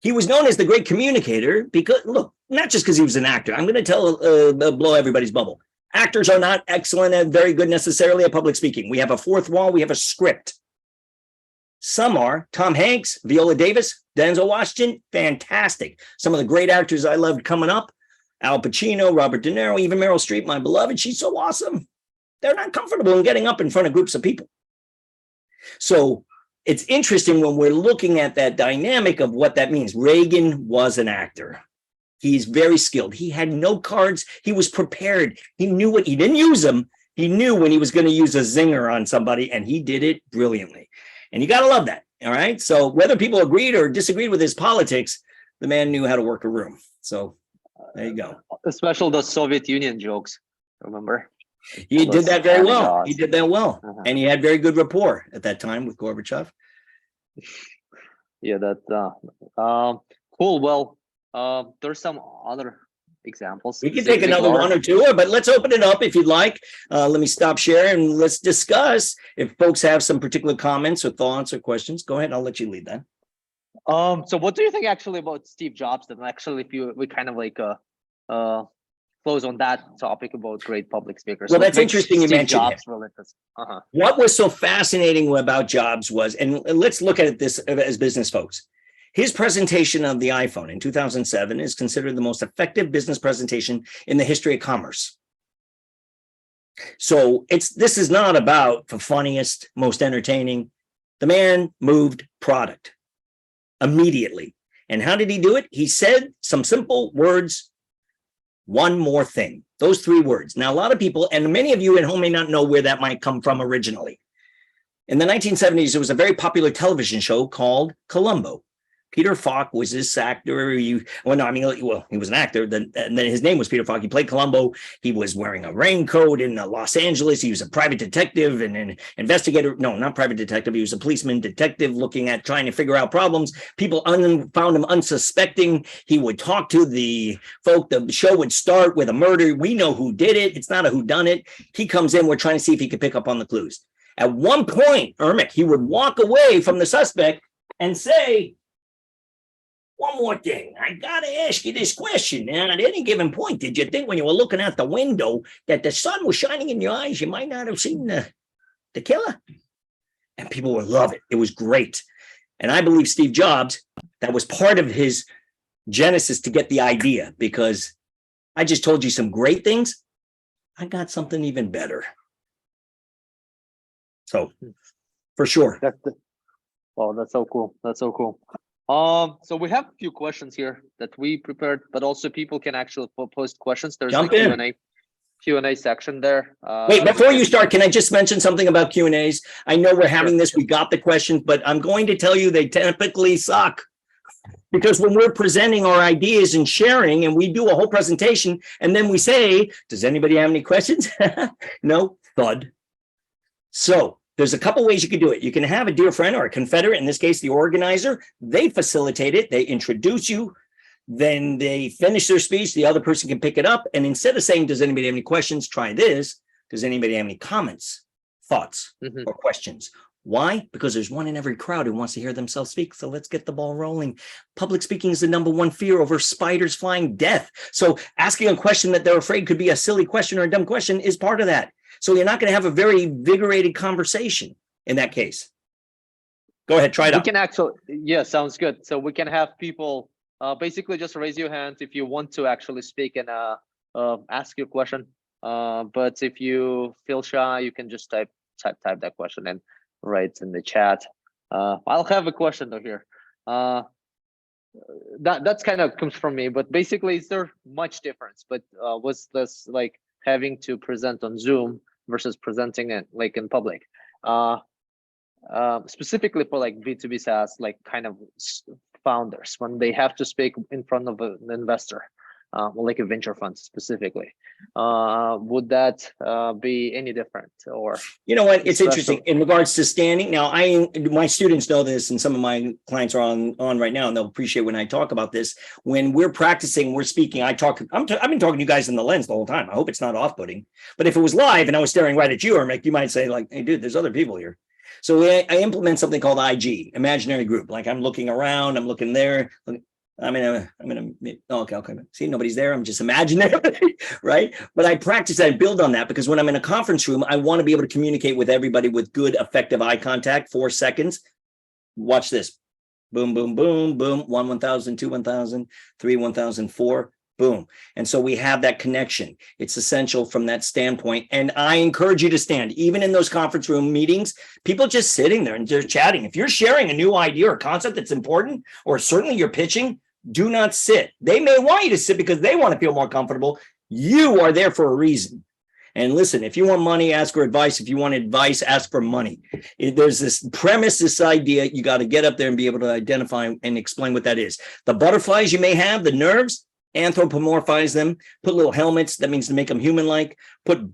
He was known as the great communicator because, look, not just because he was an actor. I'm going to blow everybody's bubble. Actors are not excellent and very good necessarily at public speaking. We have a fourth wall. We have a script. Some are. Tom Hanks, Viola Davis, Denzel Washington, fantastic. Some of the great actors I loved coming up, Al Pacino, Robert De Niro, even Meryl Streep, my beloved. She's so awesome. They're not comfortable in getting up in front of groups of people. So it's interesting when we're looking at that dynamic of what that means. Reagan was an actor. He's very skilled. He had no cards. He was prepared. He knew he didn't use them. He knew when he was going to use a zinger on somebody, and he did it brilliantly. And you got to love that. All right. So whether people agreed or disagreed with his politics, the man knew how to work a room. So there you go. Especially the Soviet Union jokes. Remember? He did that very well. He did that well. And he had very good rapport at that time with Gorbachev. Yeah, cool. Well, there's some other examples. We can take another one or two, but let's open it up if you'd like. Let me stop sharing and let's discuss. If folks have some particular comments or thoughts or questions, go ahead. I'll let you lead that. So what do you think actually about Steve Jobs? And actually, if we kind of like close on that topic about great public speakers. Well, that's interesting you mentioned Jobs What was so fascinating about Jobs was, and let's look at this as business folks. His presentation of the iPhone in 2007 is considered the most effective business presentation in the history of commerce. So this is not about the funniest, most entertaining. The man moved product immediately. And how did he do it? He said some simple words, one more thing, those 3 words. Now, a lot of people, and many of you at home may not know where that might come from originally. In the 1970s, there was a very popular television show called Columbo. Peter Falk was this actor. He was an actor. And then his name was Peter Falk. He played Columbo. He was wearing a raincoat in Los Angeles. He was a private detective and an investigator. No, not private detective. He was a policeman detective trying to figure out problems. People found him unsuspecting. He would talk to the folk. The show would start with a murder. We know who did it. It's not a whodunit. He comes in. We're trying to see if he could pick up on the clues. At one point, Ermek, he would walk away from the suspect and say, one more thing, I got to ask you this question. And at any given point, did you think when you were looking out the window that the sun was shining in your eyes, you might not have seen the killer? And people would love it. It was great. And I believe Steve Jobs, that was part of his genesis to get the idea, because I just told you some great things. I got something even better. So for sure. That's so cool. That's so cool. So we have a few questions here that we prepared, but also people can actually post questions. There's a Q&A section there. Wait, before you start, can I just mention something about Q&As? I know we're having this, we got the questions, but I'm going to tell you they typically suck. Because when we're presenting our ideas and sharing, and we do a whole presentation, and then we say, does anybody have any questions? No, thud. So there's a couple ways you could do it. You can have a dear friend or a confederate, in this case, the organizer. They facilitate it. They introduce you. Then they finish their speech. The other person can pick it up. And instead of saying, does anybody have any questions? Try this. Does anybody have any comments, thoughts, or questions? Why? Because there's one in every crowd who wants to hear themselves speak. So let's get the ball rolling. Public speaking is the #1 fear over spiders flying death. So asking a question that they're afraid could be a silly question or a dumb question is part of that. So you're not going to have a very invigorated conversation in that case. Go ahead, try it out. We can actually, yeah, sounds good. So we can have people basically just raise your hand if you want to actually speak and ask your question. But if you feel shy, you can just type that question and write in the chat. I'll have a question though here. That's kind of comes from me, but basically, is there much difference? But was this like having to present on Zoom versus presenting it like in public? Specifically for like B2B SaaS, like kind of founders, when they have to speak in front of an investor, like a venture fund specifically, would that be any different? Or you know what, it's interesting in regards to standing. Now, my students know this, and some of my clients are on right now, and they'll appreciate when I talk about this. When we're practicing, we're speaking. I've been talking to you guys in the lens the whole time. I hope it's not off-putting. But if it was live and I was staring right at you, Ermek, you might say like, "Hey, dude, there's other people here." So I implement something called IG, imaginary group. Like I'm looking around, I'm looking there. oh, okay. See, nobody's there. I'm just imagining it, right? But I practice that and build on that because when I'm in a conference room, I want to be able to communicate with everybody with good, effective eye contact, 4 seconds. Watch this. Boom, boom, boom, boom. 1, 1,000, 2, 1,000, 3, 1,000, 4, boom. And so we have that connection. It's essential from that standpoint. And I encourage you to stand, even in those conference room meetings, people just sitting there and just chatting. If you're sharing a new idea or concept that's important, or certainly you're pitching, do not sit. They may want you to sit because they want to feel more comfortable. You are there for a reason. And listen, if you want money, ask for advice. If you want advice, ask for money. There's this premise, this idea, you got to get up there and be able to identify and explain what that is. The butterflies you may have, the nerves, anthropomorphize them, put little helmets. That means to make them human-like. Put,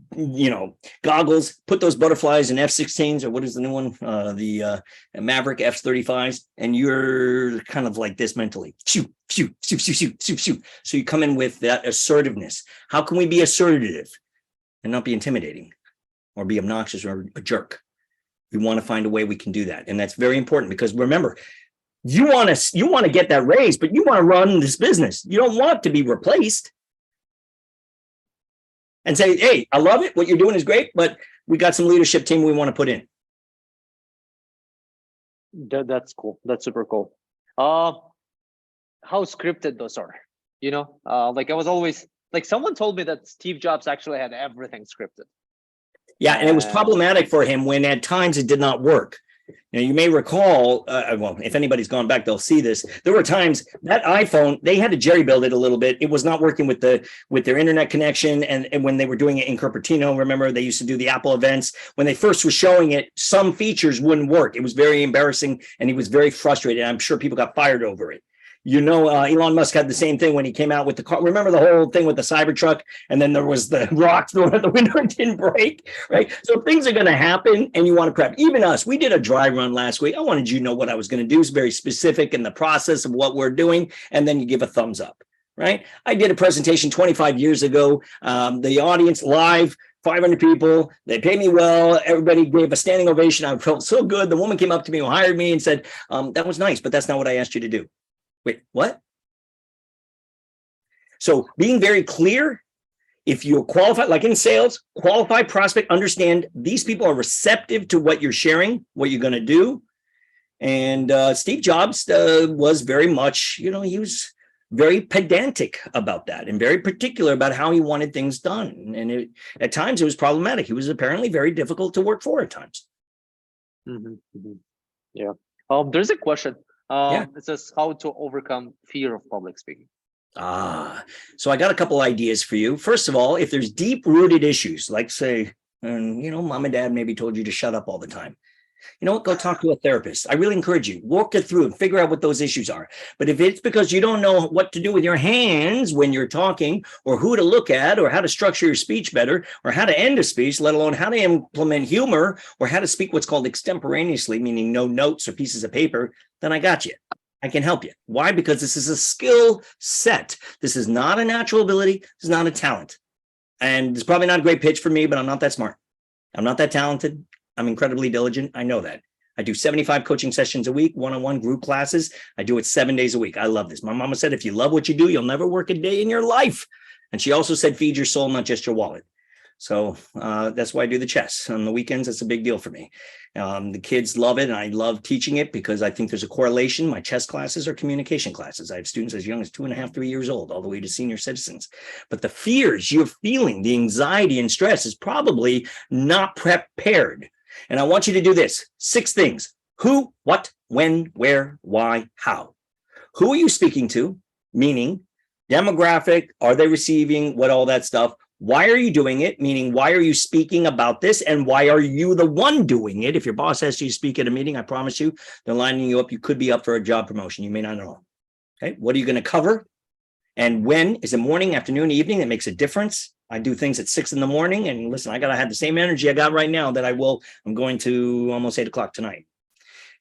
goggles, put those butterflies in F-16s, or what is the new one? The Maverick F-35s. And you're kind of like this mentally. Shoo, shoo, shoo, shoo, shoo, shoo, shoo. So you come in with that assertiveness. How can we be assertive and not be intimidating or be obnoxious or a jerk? We want to find a way we can do that. And that's very important because remember, you want to get that raise, but you want to run this business. You don't want to be replaced and say, hey, I love it. What you're doing is great, but we got some leadership team we want to put in. That's cool. That's super cool. How scripted those are, like I was always like, someone told me that Steve Jobs actually had everything scripted. Yeah. And it was problematic for him when at times it did not work. You may recall, well, if anybody's gone back, they'll see this. There were times that iPhone, they had to jerry build it a little bit. It was not working with their internet connection. And when they were doing it in Cupertino, remember, they used to do the Apple events. When they first were showing it, some features wouldn't work. It was very embarrassing and he was very frustrated. I'm sure people got fired over it. Elon Musk had the same thing when he came out with the car. Remember the whole thing with the Cybertruck? And then there was the rock thrown out the window and didn't break, right? So things are going to happen and you want to prep. Even us, we did a dry run last week. I wanted you to know what I was going to do. It's very specific in the process of what we're doing. And then you give a thumbs up, right? I did a presentation 25 years ago. The audience live, 500 people, they paid me well. Everybody gave a standing ovation. I felt so good. The woman came up to me who hired me and said, that was nice, but that's not what I asked you to do. Wait, what? So being very clear, if you're qualified, like in sales, qualified prospect, understand these people are receptive to what you're sharing, what you're going to do. And Steve Jobs was very much, he was very pedantic about that and very particular about how he wanted things done. And at times it was problematic. He was apparently very difficult to work for at times. Mm-hmm, mm-hmm. Yeah. There's a question. It says how to overcome fear of public speaking. So I got a couple ideas for you. First of all, if there's deep-rooted issues, like say, mom and dad maybe told you to shut up all the time. You know what? Go talk to a therapist. I really encourage you. Walk it through and figure out what those issues are. But if it's because you don't know what to do with your hands when you're talking, or who to look at, or how to structure your speech better, or how to end a speech, let alone how to implement humor, or how to speak what's called extemporaneously, meaning no notes or pieces of paper, then I got you. I can help you. Why? Because this is a skill set. This is not a natural ability. This is not a talent. And it's probably not a great pitch for me, but I'm not that smart. I'm not that talented. I'm incredibly diligent. I know that. I do 75 coaching sessions a week, one-on-one group classes. I do it 7 days a week. I love this. My mama said, if you love what you do, you'll never work a day in your life. And she also said, feed your soul, not just your wallet. So that's why I do the chess on the weekends. It's a big deal for me. The kids love it. And I love teaching it because I think there's a correlation. My chess classes are communication classes. I have students as young as 2.5, 3 years old, all the way to senior citizens. But the fears you're feeling, the anxiety and stress is probably not prepared. And I want you to do this. 6 things. Who, what, when, where, why, how. Who are you speaking to? Meaning demographic, are they receiving, what, all that stuff. Why are you doing it? Meaning, why are you speaking about this? And why are you the one doing it? If your boss asks you to speak at a meeting, I promise you, they're lining you up. You could be up for a job promotion. You may not know. Okay. What are you going to cover? And when? Is it morning, afternoon, evening? That makes a difference. I do things at 6 a.m. and listen, I got to have the same energy I got right now that I'm going to almost 8 o'clock tonight.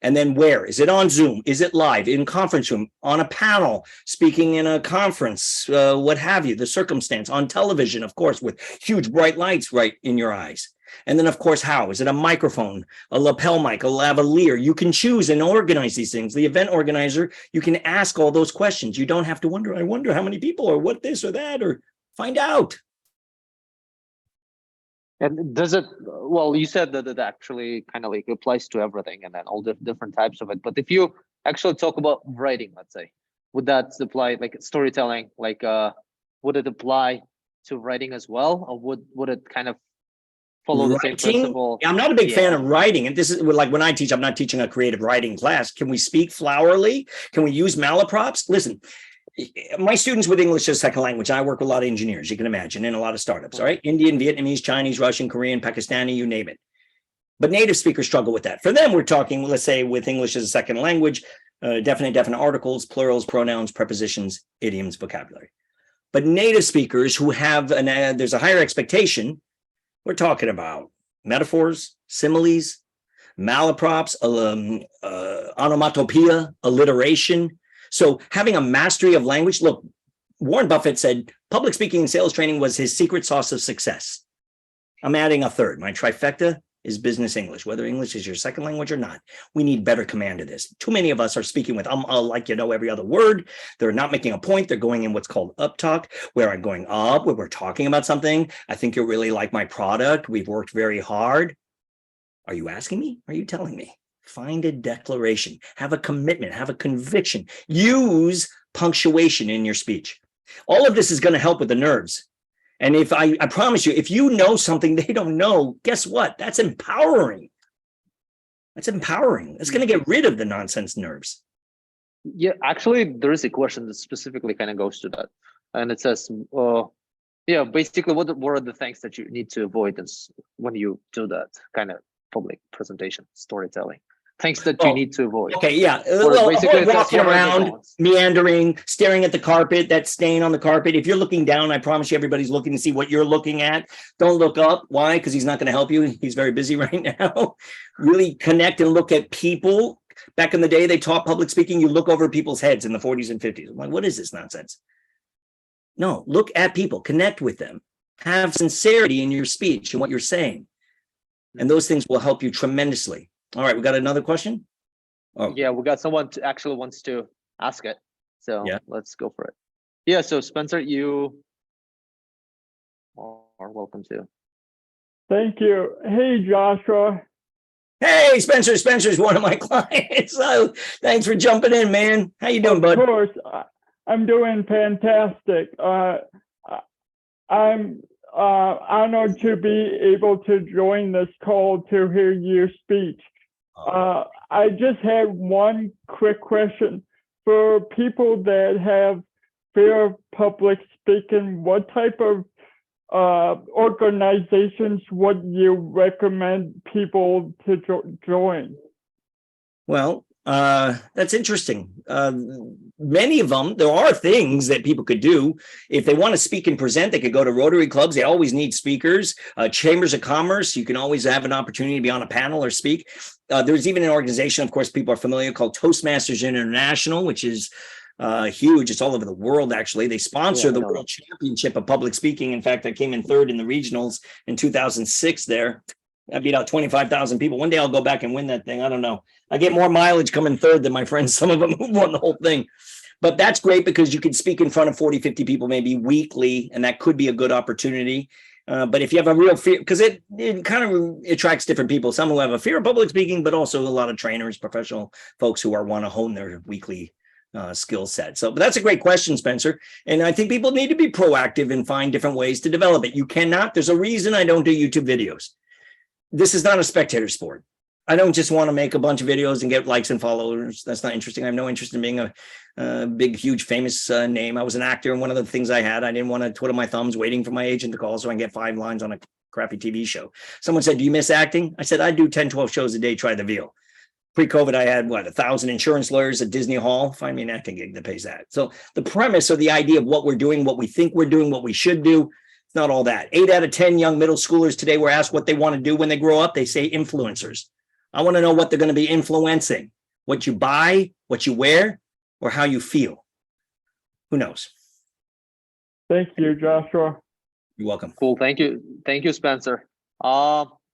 And then where? Is it on Zoom? Is it live in conference room, on a panel, speaking in a conference, what have you, the circumstance, on television, of course, with huge bright lights right in your eyes. And then, of course, how? Is it a microphone, a lapel mic, a lavalier? You can choose and organize these things. The event organizer, you can ask all those questions. You don't have to wonder, I wonder how many people or what this or that, or find out. And does it, well, you said that it actually kind of like applies to everything and then all the different types of it. But if you actually talk about writing, let's say, would that apply like storytelling? Like, would it apply to writing as well? Or would it kind of follow the same principle? I'm not a big fan of writing. And this is like when I teach, I'm not teaching a creative writing class. Can we speak flowerly? Can we use malaprops? Listen, my students with English as a second language, I work with a lot of engineers, you can imagine, in a lot of startups, all right? Indian, Vietnamese, Chinese, Russian, Korean, Pakistani, you name it. But native speakers struggle with that. For them, we're talking, let's say, with English as a second language, definite articles, plurals, pronouns, prepositions, idioms, vocabulary. But native speakers who have, there's a higher expectation, we're talking about metaphors, similes, malaprops, onomatopoeia, alliteration. So having a mastery of language, look, Warren Buffett said public speaking and sales training was his secret sauce of success. I'm adding a third. My trifecta is business English, whether English is your second language or not. We need better command of this. Too many of us are speaking with, like, every other word. They're not making a point. They're going in what's called up talk, where I'm going up, where we're talking about something. I think you really like my product. We've worked very hard. Are you asking me? Are you telling me? Find a declaration, have a commitment, have a conviction, use punctuation in your speech. All of this is going to help with the nerves. And if I promise you, if you know something they don't know, guess what? That's empowering. That's empowering. It's going to get rid of the nonsense nerves. Yeah, actually, there is a question that specifically kind of goes to that. And it says, yeah, basically, what are the things that you need to avoid when you do that kind of public presentation, storytelling? Things that you need to avoid. Okay, yeah. Well, avoid walking around, meandering, staring at the carpet, that stain on the carpet. If you're looking down, I promise you everybody's looking to see what you're looking at. Don't look up. Why? Because he's not going to help you. He's very busy right now. Really connect and look at people. Back in the day, they taught public speaking. You look over people's heads in the 40s and 50s. I'm like, what is this nonsense? No, look at people, connect with them. Have sincerity in your speech and what you're saying. And those things will help you tremendously. All right, we got another question? Oh. Yeah, we got someone actually wants to ask it. So yeah, let's go for it. Yeah, so Spencer, you are welcome to. Thank you. Hey, Joshua. Hey, Spencer. Spencer's one of my clients. So thanks for jumping in, man. How you doing, bud? Of course. I'm doing fantastic. I'm honored to be able to join this call to hear your speech. I just had one quick question. For people that have fear of public speaking, what type of organizations would you recommend people to join? Well, that's interesting. Many of them, there are things that people could do. If they want to speak and present, they could go to Rotary clubs. They always need speakers. Chambers of commerce, you can always have an opportunity to be on a panel or speak. There's even an organization, of course, people are familiar, called Toastmasters International, which is huge. It's all over the world, actually. They sponsor the World Championship of Public Speaking. In fact, I came in third in the regionals in 2006 there. I beat out 25,000 people. One day I'll go back and win that thing. I don't know. I get more mileage coming third than my friends, some of them who won the whole thing. But that's great because you can speak in front of 40, 50 people maybe weekly, and that could be a good opportunity. But if you have a real fear, because it kind of attracts different people, some who have a fear of public speaking, but also a lot of trainers, professional folks who want to hone their weekly skill set. But that's a great question, Spencer. And I think people need to be proactive and find different ways to develop it. You cannot, there's a reason I don't do YouTube videos. This is not a spectator sport. I don't just want to make a bunch of videos and get likes and followers. That's not interesting. I have no interest in being a big, huge, famous name. I was an actor, and one of the things I didn't want to twiddle my thumbs waiting for my agent to call so I can get 5 lines on a crappy TV show. Someone said, do you miss acting? I said, I do 10, 12 shows a day, try the veal. Pre-COVID, I had 1,000 insurance lawyers at Disney Hall. Find me an acting gig that pays that. So the premise or the idea of what we're doing, what we think we're doing, what we should do, it's not all that. 8 out of 10 young middle schoolers today were asked what they want to do when they grow up. They say influencers. I want to know what they're going to be influencing, what you buy, what you wear, or how you feel. Who knows? Thank you, Joshua. You're welcome. Cool. Thank you. Thank you, Spencer.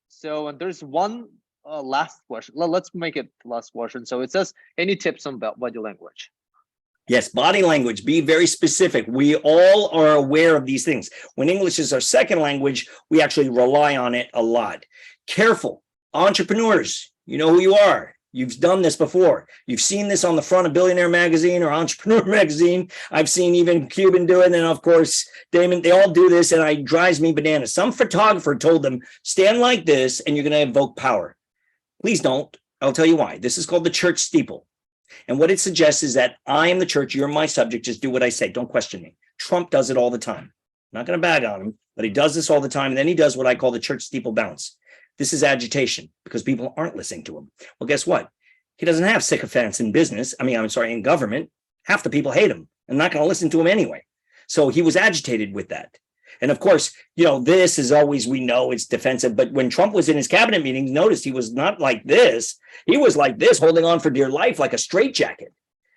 So and there's one last question. Let's make it the last question. So it says, any tips on body language? Yes, body language, be very specific. We all are aware of these things. When English is our second language, we actually rely on it a lot. Careful, entrepreneurs, you know who you are. You've done this before. You've seen this on the front of Billionaire Magazine or Entrepreneur Magazine. I've seen even Cuban do it. And of course, Damon, they all do this and it drives me bananas. Some photographer told them, stand like this and you're going to evoke power. Please don't. I'll tell you why. This is called the church steeple. And what it suggests is that I am the church, you're my subject, just do what I say, don't question me. Trump does it all the time. I'm not going to bag on him, but he does this all the time. And then he does what I call the church steeple bounce. This is agitation because people aren't listening to him. Well, guess what? He doesn't have sycophants in business. In government. Half the people hate him and not going to listen to him anyway. So he was agitated with that. And of course, this is always, we know it's defensive, but when Trump was in his cabinet meetings, notice he was not like this. He was like this, holding on for dear life, like a straitjacket.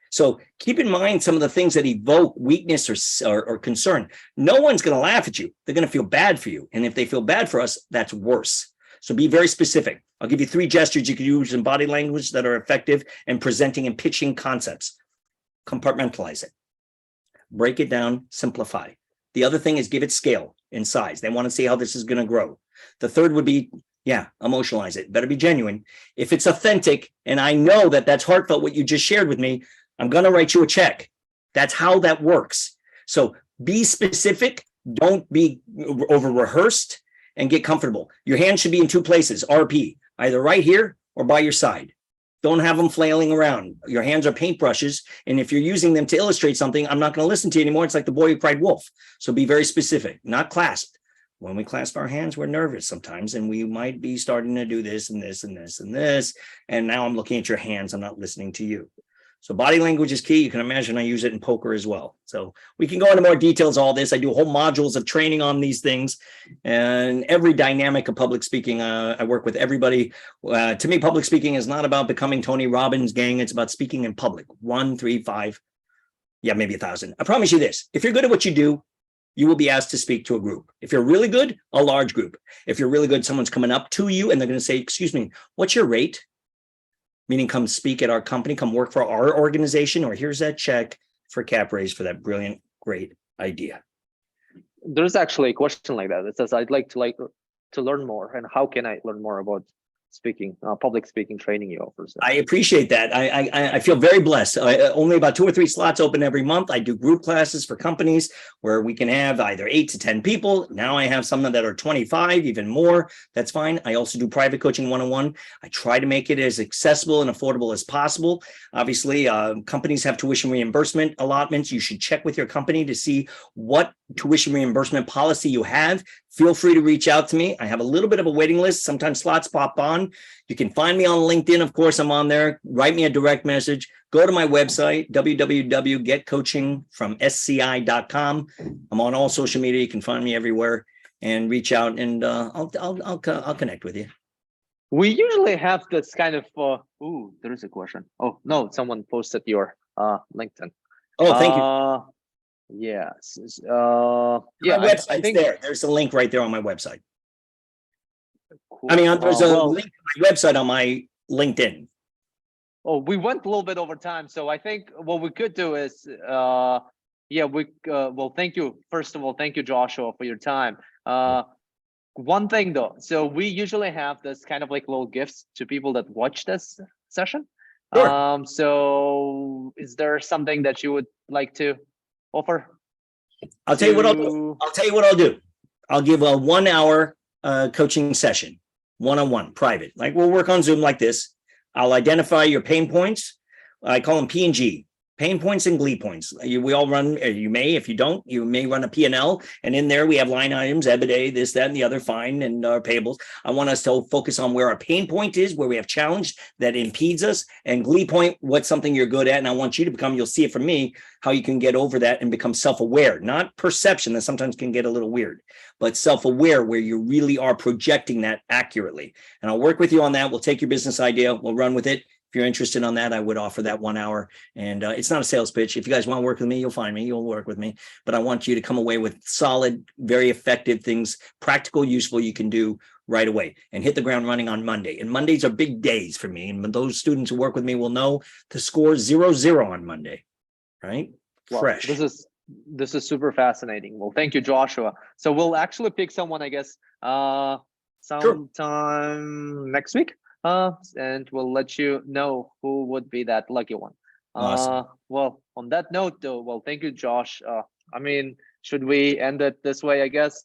So keep in mind some of the things that evoke weakness or concern. No one's going to laugh at you. They're going to feel bad for you. And if they feel bad for us, that's worse. So be very specific. I'll give you 3 gestures you can use in body language that are effective in presenting and pitching concepts. Compartmentalize it. Break it down, simplify. The other thing is give it scale and size. They want to see how this is going to grow. The third would be, emotionalize it. Better be genuine. If it's authentic, and I know that that's heartfelt, what you just shared with me, I'm going to write you a check. That's how that works. So be specific. Don't be over-rehearsed and get comfortable. Your hand should be in 2 places, RP, either right here or by your side. Don't have them flailing around. Your hands are paintbrushes. And if you're using them to illustrate something, I'm not going to listen to you anymore. It's like the boy who cried wolf. So be very specific, not clasped. When we clasp our hands, we're nervous sometimes, and we might be starting to do this and this and this and this. And now I'm looking at your hands. I'm not listening to you. So body language is key. You can imagine I use it in poker as well. So we can go into more details of all this. I do whole modules of training on these things and every dynamic of public speaking. I work with everybody. To me, public speaking is not about becoming Tony Robbins' gang. It's about speaking in public. 1, 3, 5, maybe 1,000. I promise you this. If you're good at what you do, you will be asked to speak to a group. If you're really good, a large group. If you're really good, someone's coming up to you and they're going to say, excuse me, what's your rate? Meaning come speak at our company, come work for our organization, or here's that check for cap raise for that brilliant, great idea. There's actually a question like that. It says, I'd like to learn more. And how can I learn more about speaking, public speaking training you offer? So. I appreciate that. I feel very blessed. Only about 2 or 3 slots open every month. I do group classes for companies where we can have either 8 to 10 people. Now I have some that are 25, even more. That's fine. I also do private coaching 1-on-1. I try to make it as accessible and affordable as possible. Obviously, companies have tuition reimbursement allotments. You should check with your company to see what tuition reimbursement policy you have. Feel free to reach out to me. I have a little bit of a waiting list. Sometimes slots pop on. You can find me on LinkedIn. Of course, I'm on there. Write me a direct message. Go to my website, www.getcoachingfromsci.com. I'm on all social media. You can find me everywhere and reach out, and I'll connect with you. We usually have this kind of, there is a question. Oh, no, someone posted your LinkedIn. Oh, thank you. Yes. My website's I think there's a link right there on my website. Cool. There's a link to my website on my LinkedIn. Oh, we went a little bit over time, so I think what we could do is, thank you. First of all, thank you, Joshua, for your time. One thing though, so we usually have this kind of like little gifts to people that watch this session. Sure. So is there something that you would like to offer? I'll tell you what I'll do. I'll give a 1-hour coaching session, 1-on-1, private. Like we'll work on Zoom like this. I'll identify your pain points. I call them P&G, pain points and glee points. We all run, you may, if you don't, you may run a P&L. And in there we have line items, EBITDA, this, that, and the other, fine, and our payables. I want us to focus on where our pain point is, where we have challenge that impedes us, and glee point, what's something you're good at. And I want you to become, you'll see it from me, how you can get over that and become self-aware, not perception that sometimes can get a little weird, but self-aware where you really are projecting that accurately. And I'll work with you on that. We'll take your business idea, we'll run with it. if you're interested on that, I would offer that 1 hour. And it's not a sales pitch. If you guys want to work with me, you'll find me, you'll work with me. But I want you to come away with solid, very effective things, practical, useful you can do right away and hit the ground running on Monday. And Mondays are big days for me. And those students who work with me will know the score 0-0 on Monday, right? Well, Fresh. This is super fascinating. Well, thank you, Joshua. So we'll actually pick someone, I guess, sometime next week. And we'll let you know who would be that lucky one. Awesome. Well, on that note, though, well, thank you, Josh. I mean, should we end it this way, I guess?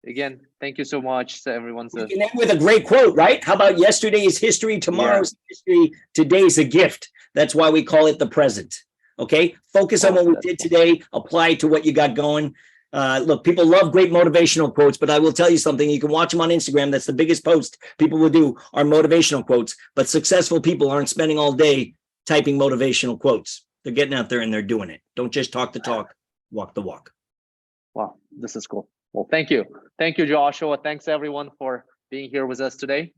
Again, thank you so much to everyone. We can end with a great quote, right? How about yesterday is history, tomorrow's history, today's a gift. That's why we call it the present. Okay, focus on what we did today, apply it to what you got going. Look, people love great motivational quotes, but I will tell you something. You can watch them on Instagram. That's the biggest post people will do are motivational quotes. But successful people aren't spending all day typing motivational quotes. They're getting out there and they're doing it. Don't just talk the talk, walk the walk. Wow, this is cool. Well, thank you. Thank you, Joshua. Thanks, everyone, for being here with us today.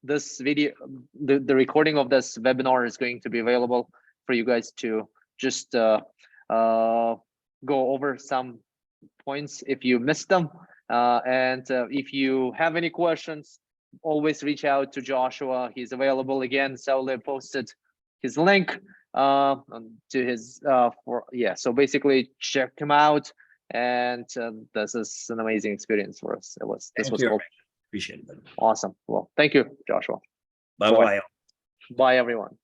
This video, the recording of this webinar is going to be available for you guys to just go over some points if you missed them. And if you have any questions, always reach out to Joshua. He's available again. Saul posted his link to his so basically check him out. And this is an amazing experience for us. This was cool. Appreciate it. Awesome. Well, thank you, Joshua. Bye. Bye, everyone.